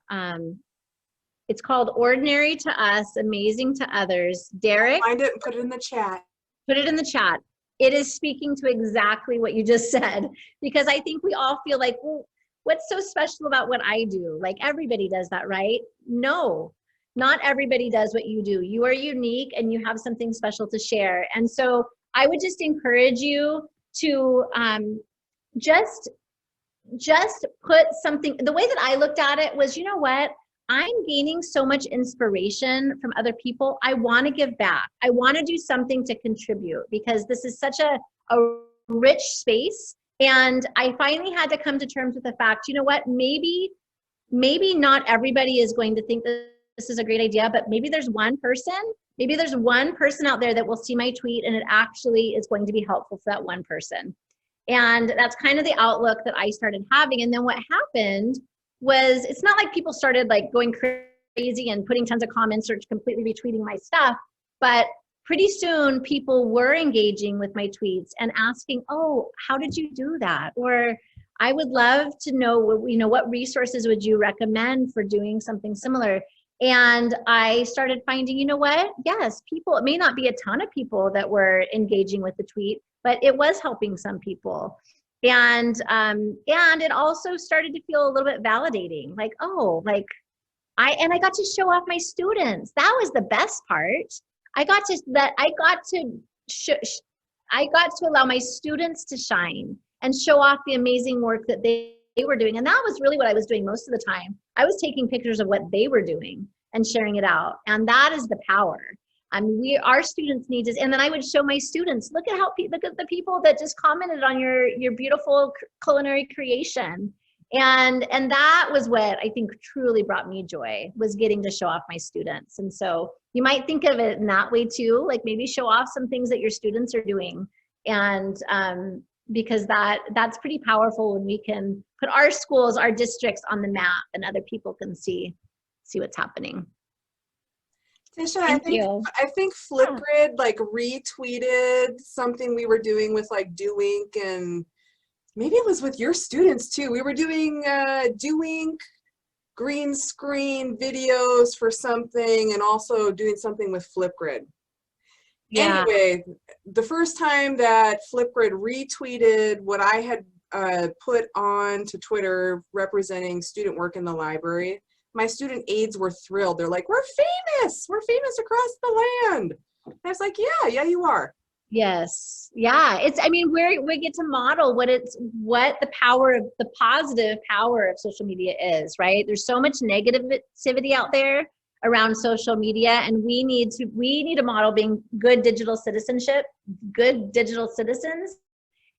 it's called Ordinary to Us, Amazing to Others. Derek, Find it and put it in the chat. put it in the chat. It is speaking to exactly what you just said, because I think we all feel like, well, what's so special about what I do? Like everybody does that, right? No, not everybody does what you do. You are unique and you have something special to share. And so I would just encourage you to just put something, the way that I looked at it was, you know what? I'm gaining so much inspiration from other people. I want to give back. I want to do something to contribute because this is such a rich space. And I finally had to come to terms with the fact, you know what, maybe not everybody is going to think that this is a great idea, but maybe there's one person out there that will see my tweet and it actually is going to be helpful for that one person. And that's kind of the outlook that I started having. And then what happened was, it's not like people started like going crazy and putting tons of comments or completely retweeting my stuff, but pretty soon people were engaging with my tweets and asking, oh, how did you do that? Or I would love to know, you know, what resources would you recommend for doing something similar? And I started finding, you know what? Yes, people, it may not be a ton of people that were engaging with the tweet, but it was helping some people. And it also started to feel a little bit validating, like, oh, like I got to show off my students. That was the best part. I got to allow my students to shine and show off the amazing work that they were doing. And that was really what I was doing most of the time. I was taking pictures of what they were doing and sharing it out. And that is the power. Our students need to, and then I would show my students, look at the people that just commented on your beautiful culinary creation. And that was what I think truly brought me joy, was getting to show off my students. And so you might think of it in that way too, like maybe show off some things that your students are doing. And because that's pretty powerful when we can put our schools, our districts on the map and other people can see what's happening. Tisha, I think Flipgrid like retweeted something we were doing with like Do Ink, and maybe it was with your students too. We were doing Do Ink green screen videos for something and also doing something with Flipgrid. Yeah. Anyway, the first time that Flipgrid retweeted what I had put on to Twitter representing student work in the library, my student aides were thrilled. They're like, we're famous across the land. And I was like, yeah, you are. Yes. Yeah. We get to model what the power of the positive power of social media is, right? There's so much negativity out there around social media, and we need to model being good digital citizens,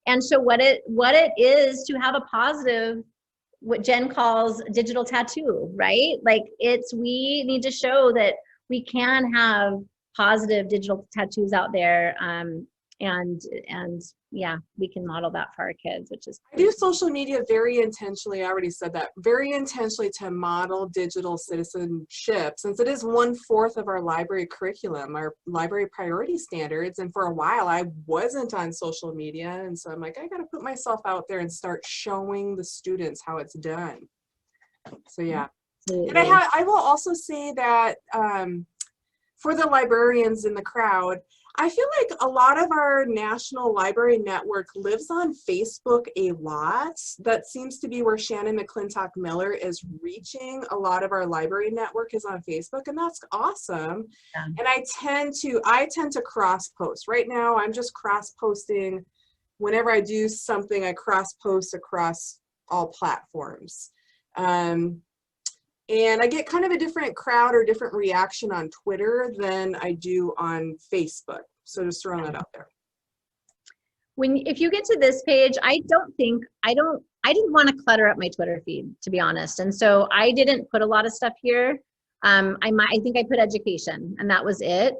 and show what it is to have a positive, what Jen calls digital tattoo, right? Like we need to show that we can have positive digital tattoos out there. And yeah, we can model that for our kids, which is I do social media very intentionally. I already said that, very intentionally, to model digital citizenship, since it is 1/4 of our library curriculum, our library priority standards. And for a while I wasn't on social media, and so I'm like, I got to put myself out there and start showing the students how it's done. So yeah. And I will also say that for the librarians in the crowd, I feel like a lot of our national library network lives on Facebook a lot. That seems to be where Shannon McClintock Miller is reaching. A lot of our library network is on Facebook, and that's awesome. Yeah. And I tend to cross post. Right now, I'm just cross posting. Whenever I do something, I cross post across all platforms. And I get kind of a different crowd or different reaction on Twitter than I do on Facebook. So just throwing that out there. If you get to this page, I didn't want to clutter up my Twitter feed, to be honest. And so I didn't put a lot of stuff here. I think I put education, and that was it,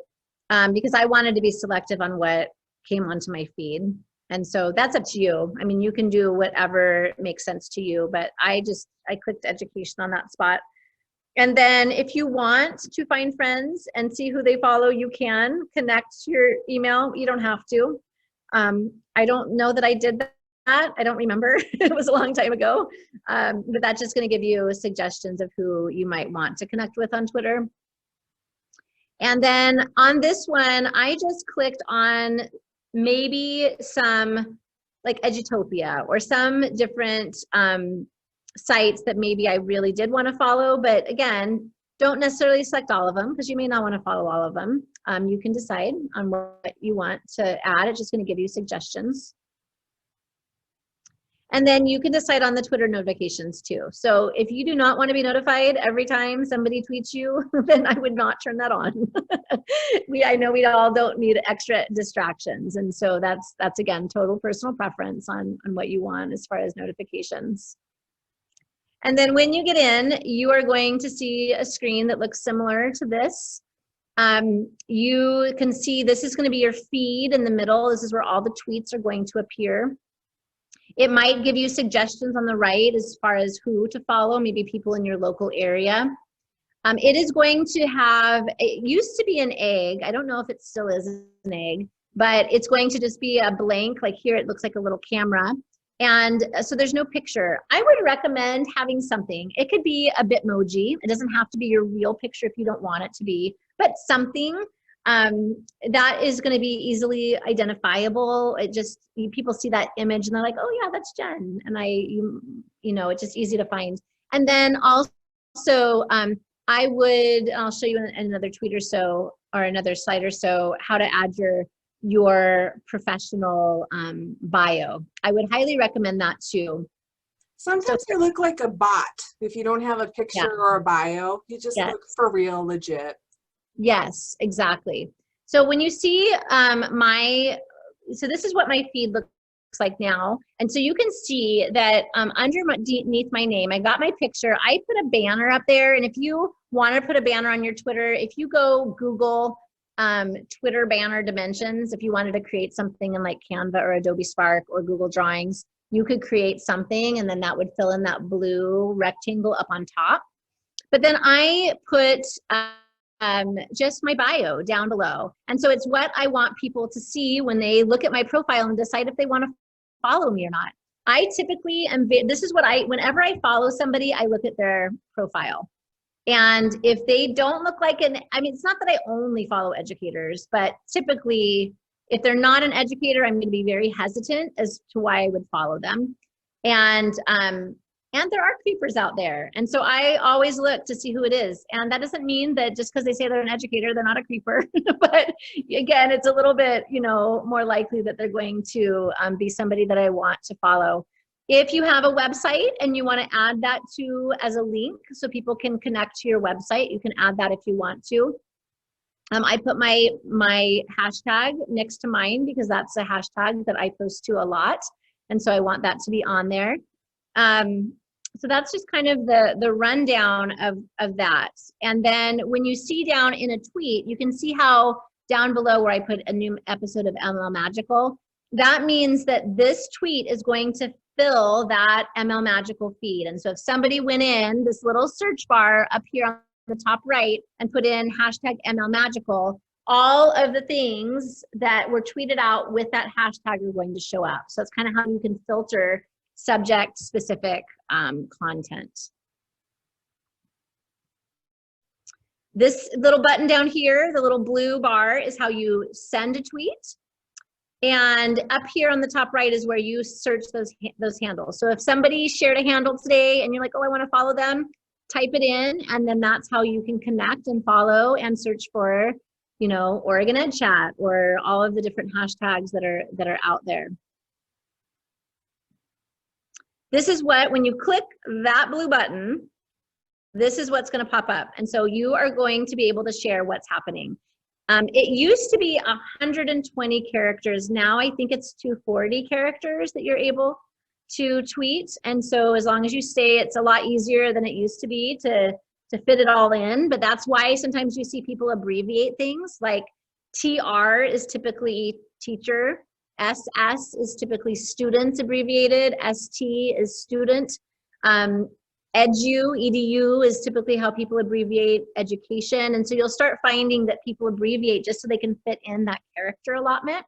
because I wanted to be selective on what came onto my feed. And so that's up to you. I mean, you can do whatever makes sense to you, but I clicked education on that spot. And then if you want to find friends and see who they follow, you can connect to your email. You don't have to. I don't know that I did I don't remember. It was a long time ago. But that's just going to give you suggestions of who you might want to connect with on Twitter. And then on this one, I just clicked on maybe some like Edutopia or some different sites that maybe I really did want to follow. But again, don't necessarily select all of them because you may not want to follow all of them. You can decide on what you want to add. It's just going to give you suggestions. And then you can decide on the Twitter notifications too. So if you do not want to be notified every time somebody tweets you, then I would not turn that on. I know we all don't need extra distractions. And so that's again, total personal preference on what you want as far as notifications. And then when you get in, you are going to see a screen that looks similar to this. You can see this is going to be your feed in the middle. This is where all the tweets are going to appear. It might give you suggestions on the right as far as who to follow, maybe people in your local area. It is going to have, it used to be an egg. I don't know if it still is an egg, but it's going to just be a blank, like here it looks like a little camera. And so there's no picture. I would recommend having something. It could be a Bitmoji. It doesn't have to be your real picture if you don't want it to be, but something that is going to be easily identifiable. It just, people see that image and they're like, oh yeah, that's Jen. And you know, it's just easy to find. And then also, I'll show you in another tweet or so, or another slide or so, how to add your professional bio. I would highly recommend that too. Sometimes you look like a bot if you don't have a picture or a bio. You just look for real, legit. Yes, exactly. So when you see so this is what my feed looks like now. And so you can see that underneath my name, I got my picture. I put a banner up there. And if you want to put a banner on your Twitter, if you go Google Twitter banner dimensions, if you wanted to create something in like Canva or Adobe Spark or Google Drawings, you could create something and then that would fill in that blue rectangle up on top. But then I put just my bio down below. And so it's what I want people to see when they look at my profile and decide if they want to follow me or not. I typically this is what whenever I follow somebody, I look at their profile. And if they don't look like it's not that I only follow educators, but typically if they're not an educator, I'm going to be very hesitant as to why I would follow them. And there are creepers out there. And so I always look to see who it is. And that doesn't mean that just because they say they're an educator, they're not a creeper. But again, it's a little bit, more likely that they're going to be somebody that I want to follow. If you have a website and you want to add that as a link so people can connect to your website, you can add that if you want to. I put my hashtag next to mine because that's a hashtag that I post to a lot. And so I want that to be on there. So that's just kind of the rundown of that. And then when you see down in a tweet, you can see how down below where I put a new episode of ML Magical, that means that this tweet is going to fill that ML Magical feed. And so if somebody went in this little search bar up here on the top right and put in hashtag ML Magical, all of the things that were tweeted out with that hashtag are going to show up. So it's kind of how you can filter subject specific content. This little button down here, the little blue bar, is how you send a tweet. And up here on the top right is where you search those handles. So if somebody shared a handle today and you're like, oh, I want to follow them, type it in, and then that's how you can connect and follow and search for, Oregon Ed Chat or all of the different hashtags that are out there. This is when you click that blue button, this is what's going to pop up. And so you are going to be able to share what's happening. It used to be 120 characters. Now I think it's 240 characters that you're able to tweet. And so as long as you stay, it's a lot easier than it used to be to fit it all in. But that's why sometimes you see people abbreviate things, like TR is typically teacher, SS is typically students abbreviated, ST is student, edu is typically how people abbreviate education. And so you'll start finding that people abbreviate just so they can fit in that character allotment.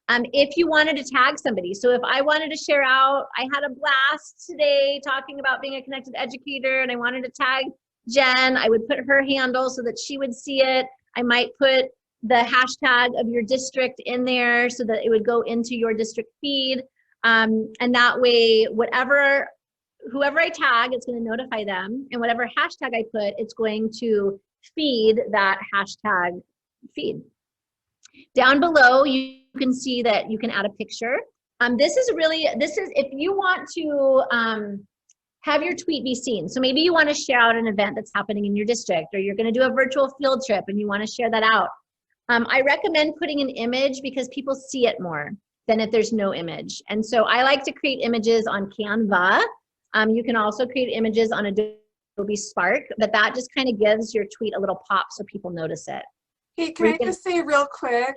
If you wanted to tag somebody, so if I wanted to share out, I had a blast today talking about being a connected educator and I wanted to tag Jen, I would put her handle so that she would see it. I might put the hashtag of your district in there so that it would go into your district feed. And that way, whoever I tag, it's going to notify them. And whatever hashtag I put, it's going to feed that hashtag feed. Down below, you can see that you can add a picture. This is if you want to have your tweet be seen. So maybe you want to share out an event that's happening in your district, or you're going to do a virtual field trip and you want to share that out. I recommend putting an image because people see it more than if there's no image. And so I like to create images on Canva. You can also create images on Adobe Spark, but that just kind of gives your tweet a little pop so people notice it. Hey, can I just say real quick,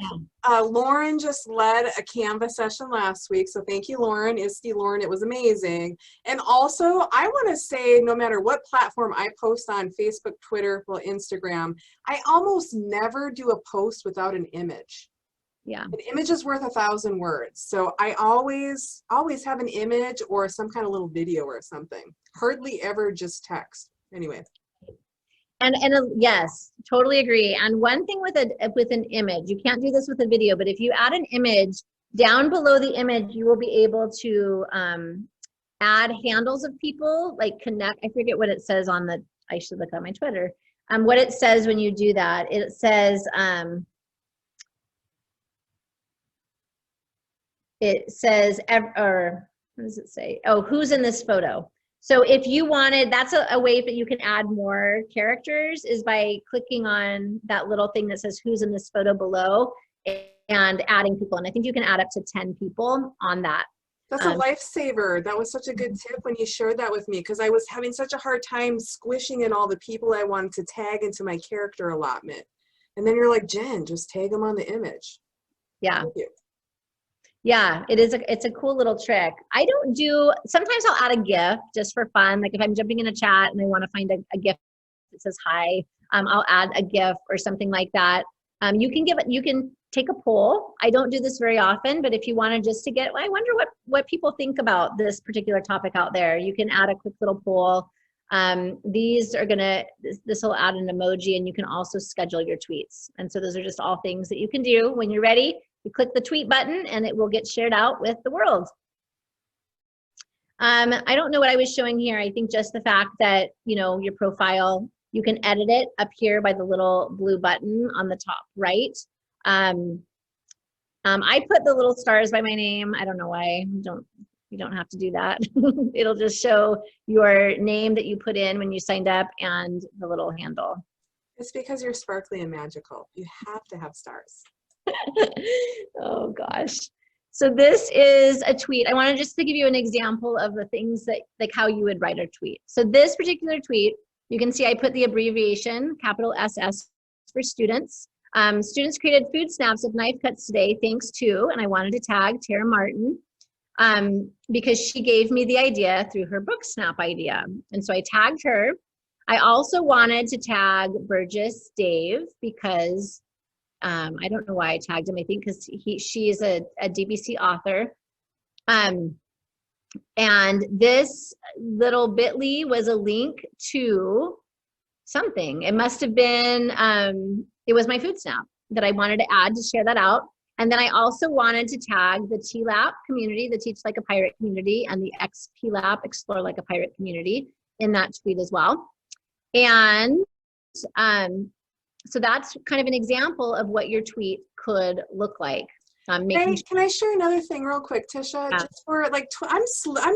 Lauren just led a Canva session last week, so thank you, Lauren, Lauren, it was amazing. And also, I want to say, no matter what platform I post on, Facebook, Twitter, well, Instagram, I almost never do a post without an image. Yeah. An image is worth 1,000 words, so I always have an image or some kind of little video or something. Hardly ever just text. Anyway. And yes, totally agree. And one thing with an image, you can't do this with a video, but if you add an image, down below the image, you will be able to add handles of people, like connect. I forget what it says on the, I should look on my Twitter. What it says when you do that, it says, or what does it say? Oh, who's in this photo? So if you wanted, that's a way that you can add more characters is by clicking on that little thing that says who's in this photo below and adding people. And I think you can add up to 10 people on that. That's a lifesaver. That was such a good tip when you shared that with me, because I was having such a hard time squishing in all the people I wanted to tag into my character allotment. And then you're like, Jen, just tag them on the image. Yeah. Thank you. Yeah, it's a cool little trick. I don't do, sometimes I'll add a GIF just for fun. Like if I'm jumping in a chat and I want to find a GIF that says hi, I'll add a GIF or something like that. You can take a poll. I don't do this very often, but if you wanted just to get, well, I wonder what people think about this particular topic out there, you can add a quick little poll. This will add an emoji, and you can also schedule your tweets. And so those are just all things that you can do. When you're ready, you click the tweet button and it will get shared out with the world. I don't know what I was showing here. I think just the fact that, you know, your profile, you can edit it up here by the little blue button on the top right. I put the little stars by my name. I don't know why. You don't have to do that. It'll just show your name that you put in when you signed up and the little handle. It's because you're sparkly and magical. You have to have stars. Oh gosh. So this is a tweet. I wanted just to give you an example of the things that, like how you would write a tweet. So this particular tweet, you can see I put the abbreviation, capital SS for students. Students created food snaps with knife cuts today, thanks to, and I wanted to tag Tara Martin because she gave me the idea through her book snap idea. And so I tagged her. I also wanted to tag Burgess Dave because I don't know why I tagged him. I think because she is a DBC author. And this little bit.ly was a link to something. It must have been, it was my food snap that I wanted to add to share that out. And then I also wanted to tag the TLAP community, the Teach Like a Pirate community, and the XPLAP, Explore Like a Pirate community in that tweet as well. And so that's kind of an example of what your tweet could look like. Can I share another thing real quick, Tisha? Yeah. Just for like, I'm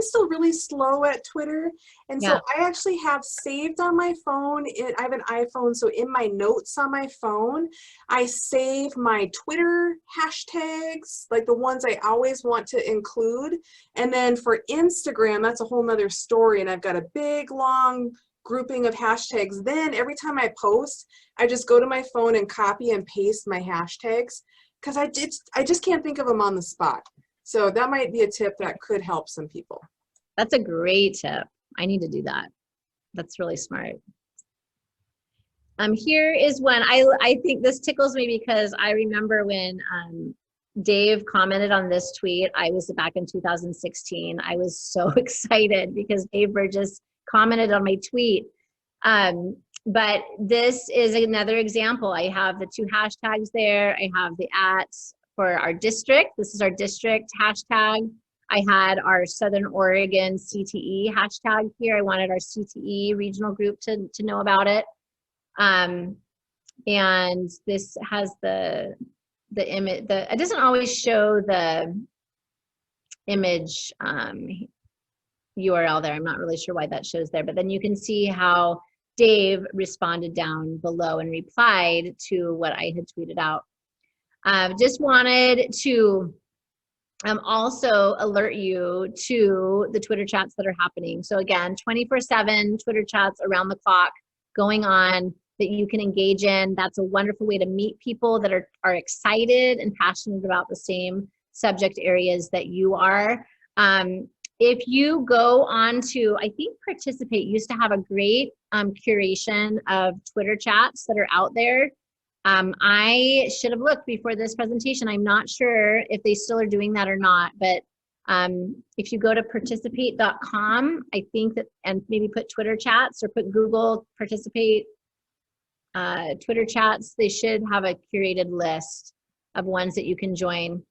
still really slow at Twitter, and so I actually have saved on my phone. I have an iPhone, so in my notes on my phone, I save my Twitter hashtags, like the ones I always want to include, and then for Instagram, that's a whole nother story, and I've got a big long grouping of hashtags. Then every time I post, I just go to my phone and copy and paste my hashtags, because I just can't think of them on the spot. So that might be a tip that could help some people. That's a great tip. I need to do that. That's really smart. Here is one. I think this tickles me because I remember when Dave commented on this tweet. I was back in 2016. I was so excited because Dave Burgess commented on my tweet. But this is another example. I have the 2 hashtags there. I have the @ for our district. This is our district hashtag. I had our Southern Oregon CTE hashtag here. I wanted our CTE regional group to know about it. And this has the image, it doesn't always show the image URL there. I'm not really sure why that shows there, but then you can see how Dave responded down below and replied to what I had tweeted out. Just wanted to also alert you to the Twitter chats that are happening. So again, 24/7 Twitter chats around the clock going on that you can engage in. That's a wonderful way to meet people that are excited and passionate about the same subject areas that you are. If you go on to, I think Participate used to have a great curation of Twitter chats that are out there. I should have looked before this presentation. I'm not sure if they still are doing that or not, but if you go to participate.com, I think that, and maybe put Twitter chats or put Google Participate Twitter chats, they should have a curated list of ones that you can join.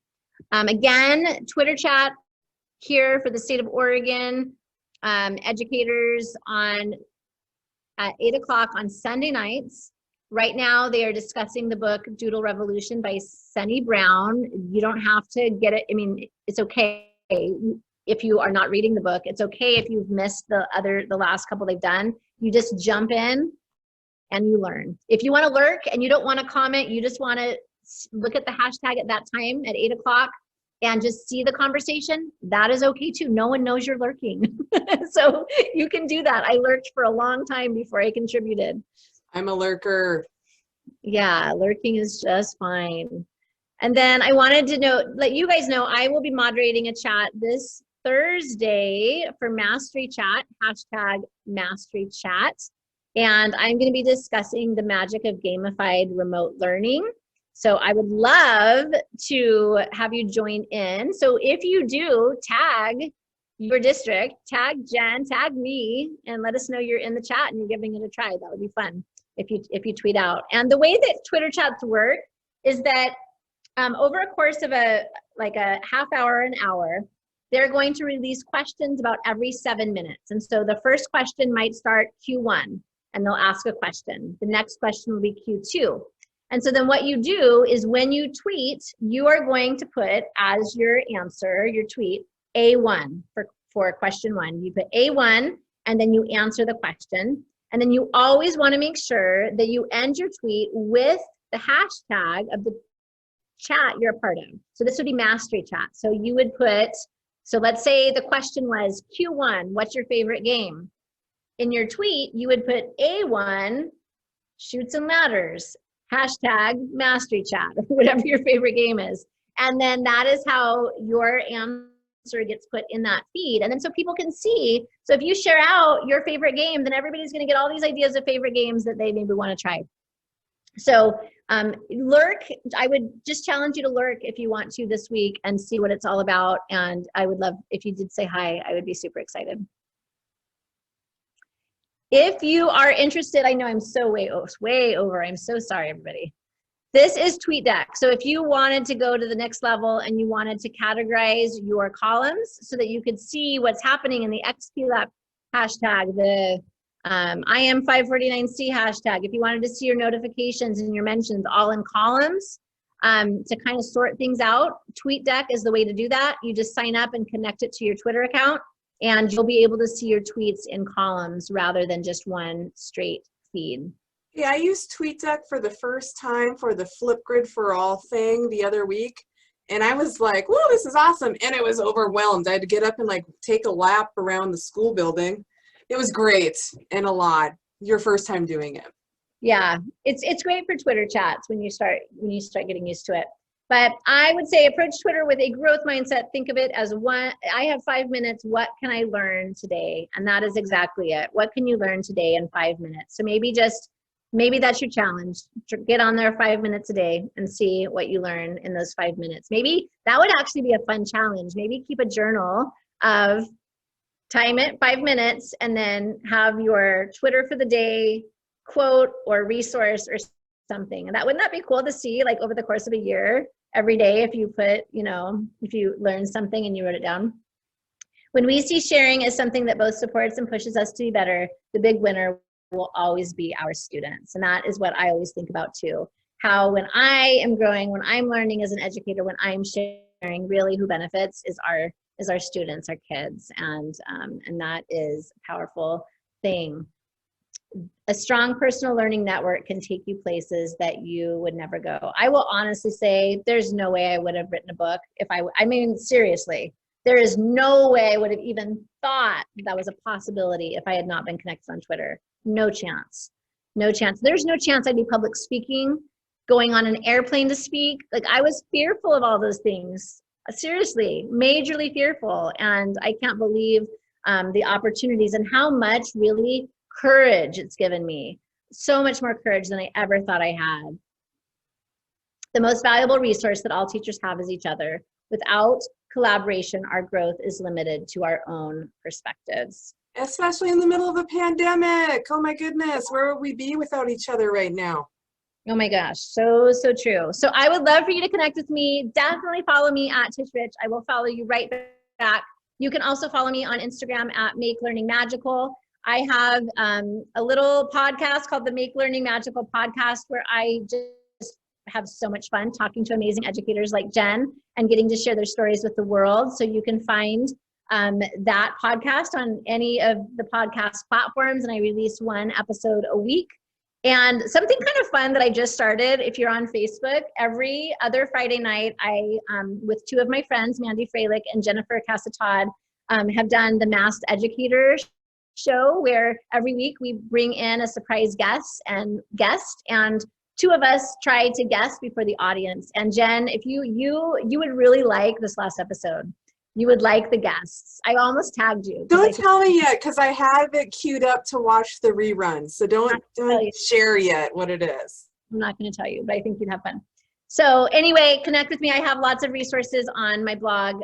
Again, Twitter chat here for the state of Oregon, educators at 8 o'clock on Sunday nights. Right now, they are discussing the book Doodle Revolution by Sunny Brown. You don't have to get it. I mean, it's okay if you are not reading the book. It's okay if you've missed the last couple they've done. You just jump in and you learn. If you want to lurk and you don't want to comment, you just want to look at the hashtag at that time at 8 o'clock and just see the conversation, that is okay too. No one knows you're lurking. So you can do that. I lurked for a long time before I contributed. I'm a lurker. Yeah, lurking is just fine. And then I wanted to let you guys know, I will be moderating a chat this Thursday for Mastery Chat, hashtag Mastery Chat. And I'm going to be discussing the magic of gamified remote learning. So I would love to have you join in. So if you do, tag your district, tag Jen, tag me, and let us know you're in the chat and you're giving it a try. That would be fun if you tweet out. And the way that Twitter chats work is that over a course of a half hour, an hour, they're going to release questions about every 7 minutes. And so the first question might start Q1, and they'll ask a question. The next question will be Q2. And so then what you do is when you tweet, you are going to put as your answer, your tweet, A1 for question 1. You put A1 and then you answer the question. And then you always want to make sure that you end your tweet with the hashtag of the chat you're a part of. So this would be Mastery Chat. So you would put, so let's say the question was Q1, what's your favorite game? In your tweet, you would put A1, Shoots and Ladders, hashtag Mastery Chat, whatever your favorite game is. And then that is how your answer gets put in that feed. And then so people can see, so if you share out your favorite game, then everybody's gonna get all these ideas of favorite games that they maybe wanna try. So lurk, I would just challenge you to lurk if you want to this week and see what it's all about. And I would love, if you did say hi, I would be super excited. If you are interested, I know I'm so way over. I'm so sorry, everybody. This is TweetDeck. So if you wanted to go to the next level and you wanted to categorize your columns so that you could see what's happening in the XPLAP hashtag, the IM549C hashtag, if you wanted to see your notifications and your mentions all in columns to kind of sort things out, TweetDeck is the way to do that. You just sign up and connect it to your Twitter account, and you'll be able to see your tweets in columns rather than just one straight feed. Yeah, I used TweetDeck for the first time for the Flipgrid for All thing the other week. And I was like, whoa, this is awesome. And I was overwhelmed. I had to get up and like take a lap around the school building. It was great and a lot. Your first time doing it. Yeah, it's great for Twitter chats when you start getting used to it. But I would say approach Twitter with a growth mindset. Think of it as I have 5 minutes. What can I learn today? And that is exactly it. What can you learn today in 5 minutes? So maybe just Maybe that's your challenge. Get on there 5 minutes a day and see what you learn in those 5 minutes. Maybe that would actually be a fun challenge. Maybe keep a journal of time it 5 minutes and then have your Twitter for the day quote or resource or something. And that wouldn't that be cool to see like over the course of a year, every day, if you put, you know, if you learned something and you wrote it down. When we see sharing as something that both supports and pushes us to be better, the big winner will always be our students. And that is what I always think about too. How when I am growing, when I'm learning as an educator, when I'm sharing, really who benefits is our students, our kids. And that is a powerful thing. A strong personal learning network can take you places that you would never go. I will honestly say there's no way I would have written a book if I mean, seriously, there is no way I would have even thought that was a possibility if I had not been connected on Twitter. No chance. No chance. There's no chance I'd be public speaking, going on an airplane to speak. Like I was fearful of all those things. Seriously, majorly fearful. And I can't believe the opportunities and how much really courage it's given me. So much more courage than I ever thought I had. The most valuable resource that all teachers have is each other. Without collaboration, our growth is limited to our own perspectives. Especially in the middle of a pandemic. Oh my goodness, where would we be without each other right now? Oh my gosh, so true. So I would love for you to connect with me. Definitely follow me at Tish Rich. I will follow you right back. You can also follow me on Instagram at Make Learning Magical. I have a little podcast called the Make Learning Magical podcast where I just have so much fun talking to amazing educators like Jen and getting to share their stories with the world. So you can find that podcast on any of the podcast platforms, and I release one episode a week. And something kind of fun that I just started, if you're on Facebook, every other Friday night, I, with two of my friends, Mandy Freilich and Jennifer Casa-Todd, have done the Masked Educator show, where every week we bring in a surprise guest, and two of us try to guess before the audience. And Jen, if you would really like this last episode. You would like the guests. I almost tagged you. Don't tell me yet, because I have it queued up to watch the rerun. So don't share yet what it is. I'm not going to tell you, but I think you'd have fun. So anyway, connect with me. I have lots of resources on my blog,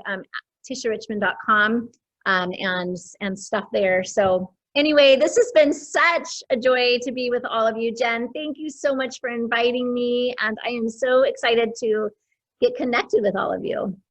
TishaRichmond.com, and stuff there. So anyway, this has been such a joy to be with all of you. Jen, thank you so much for inviting me. And I am so excited to get connected with all of you.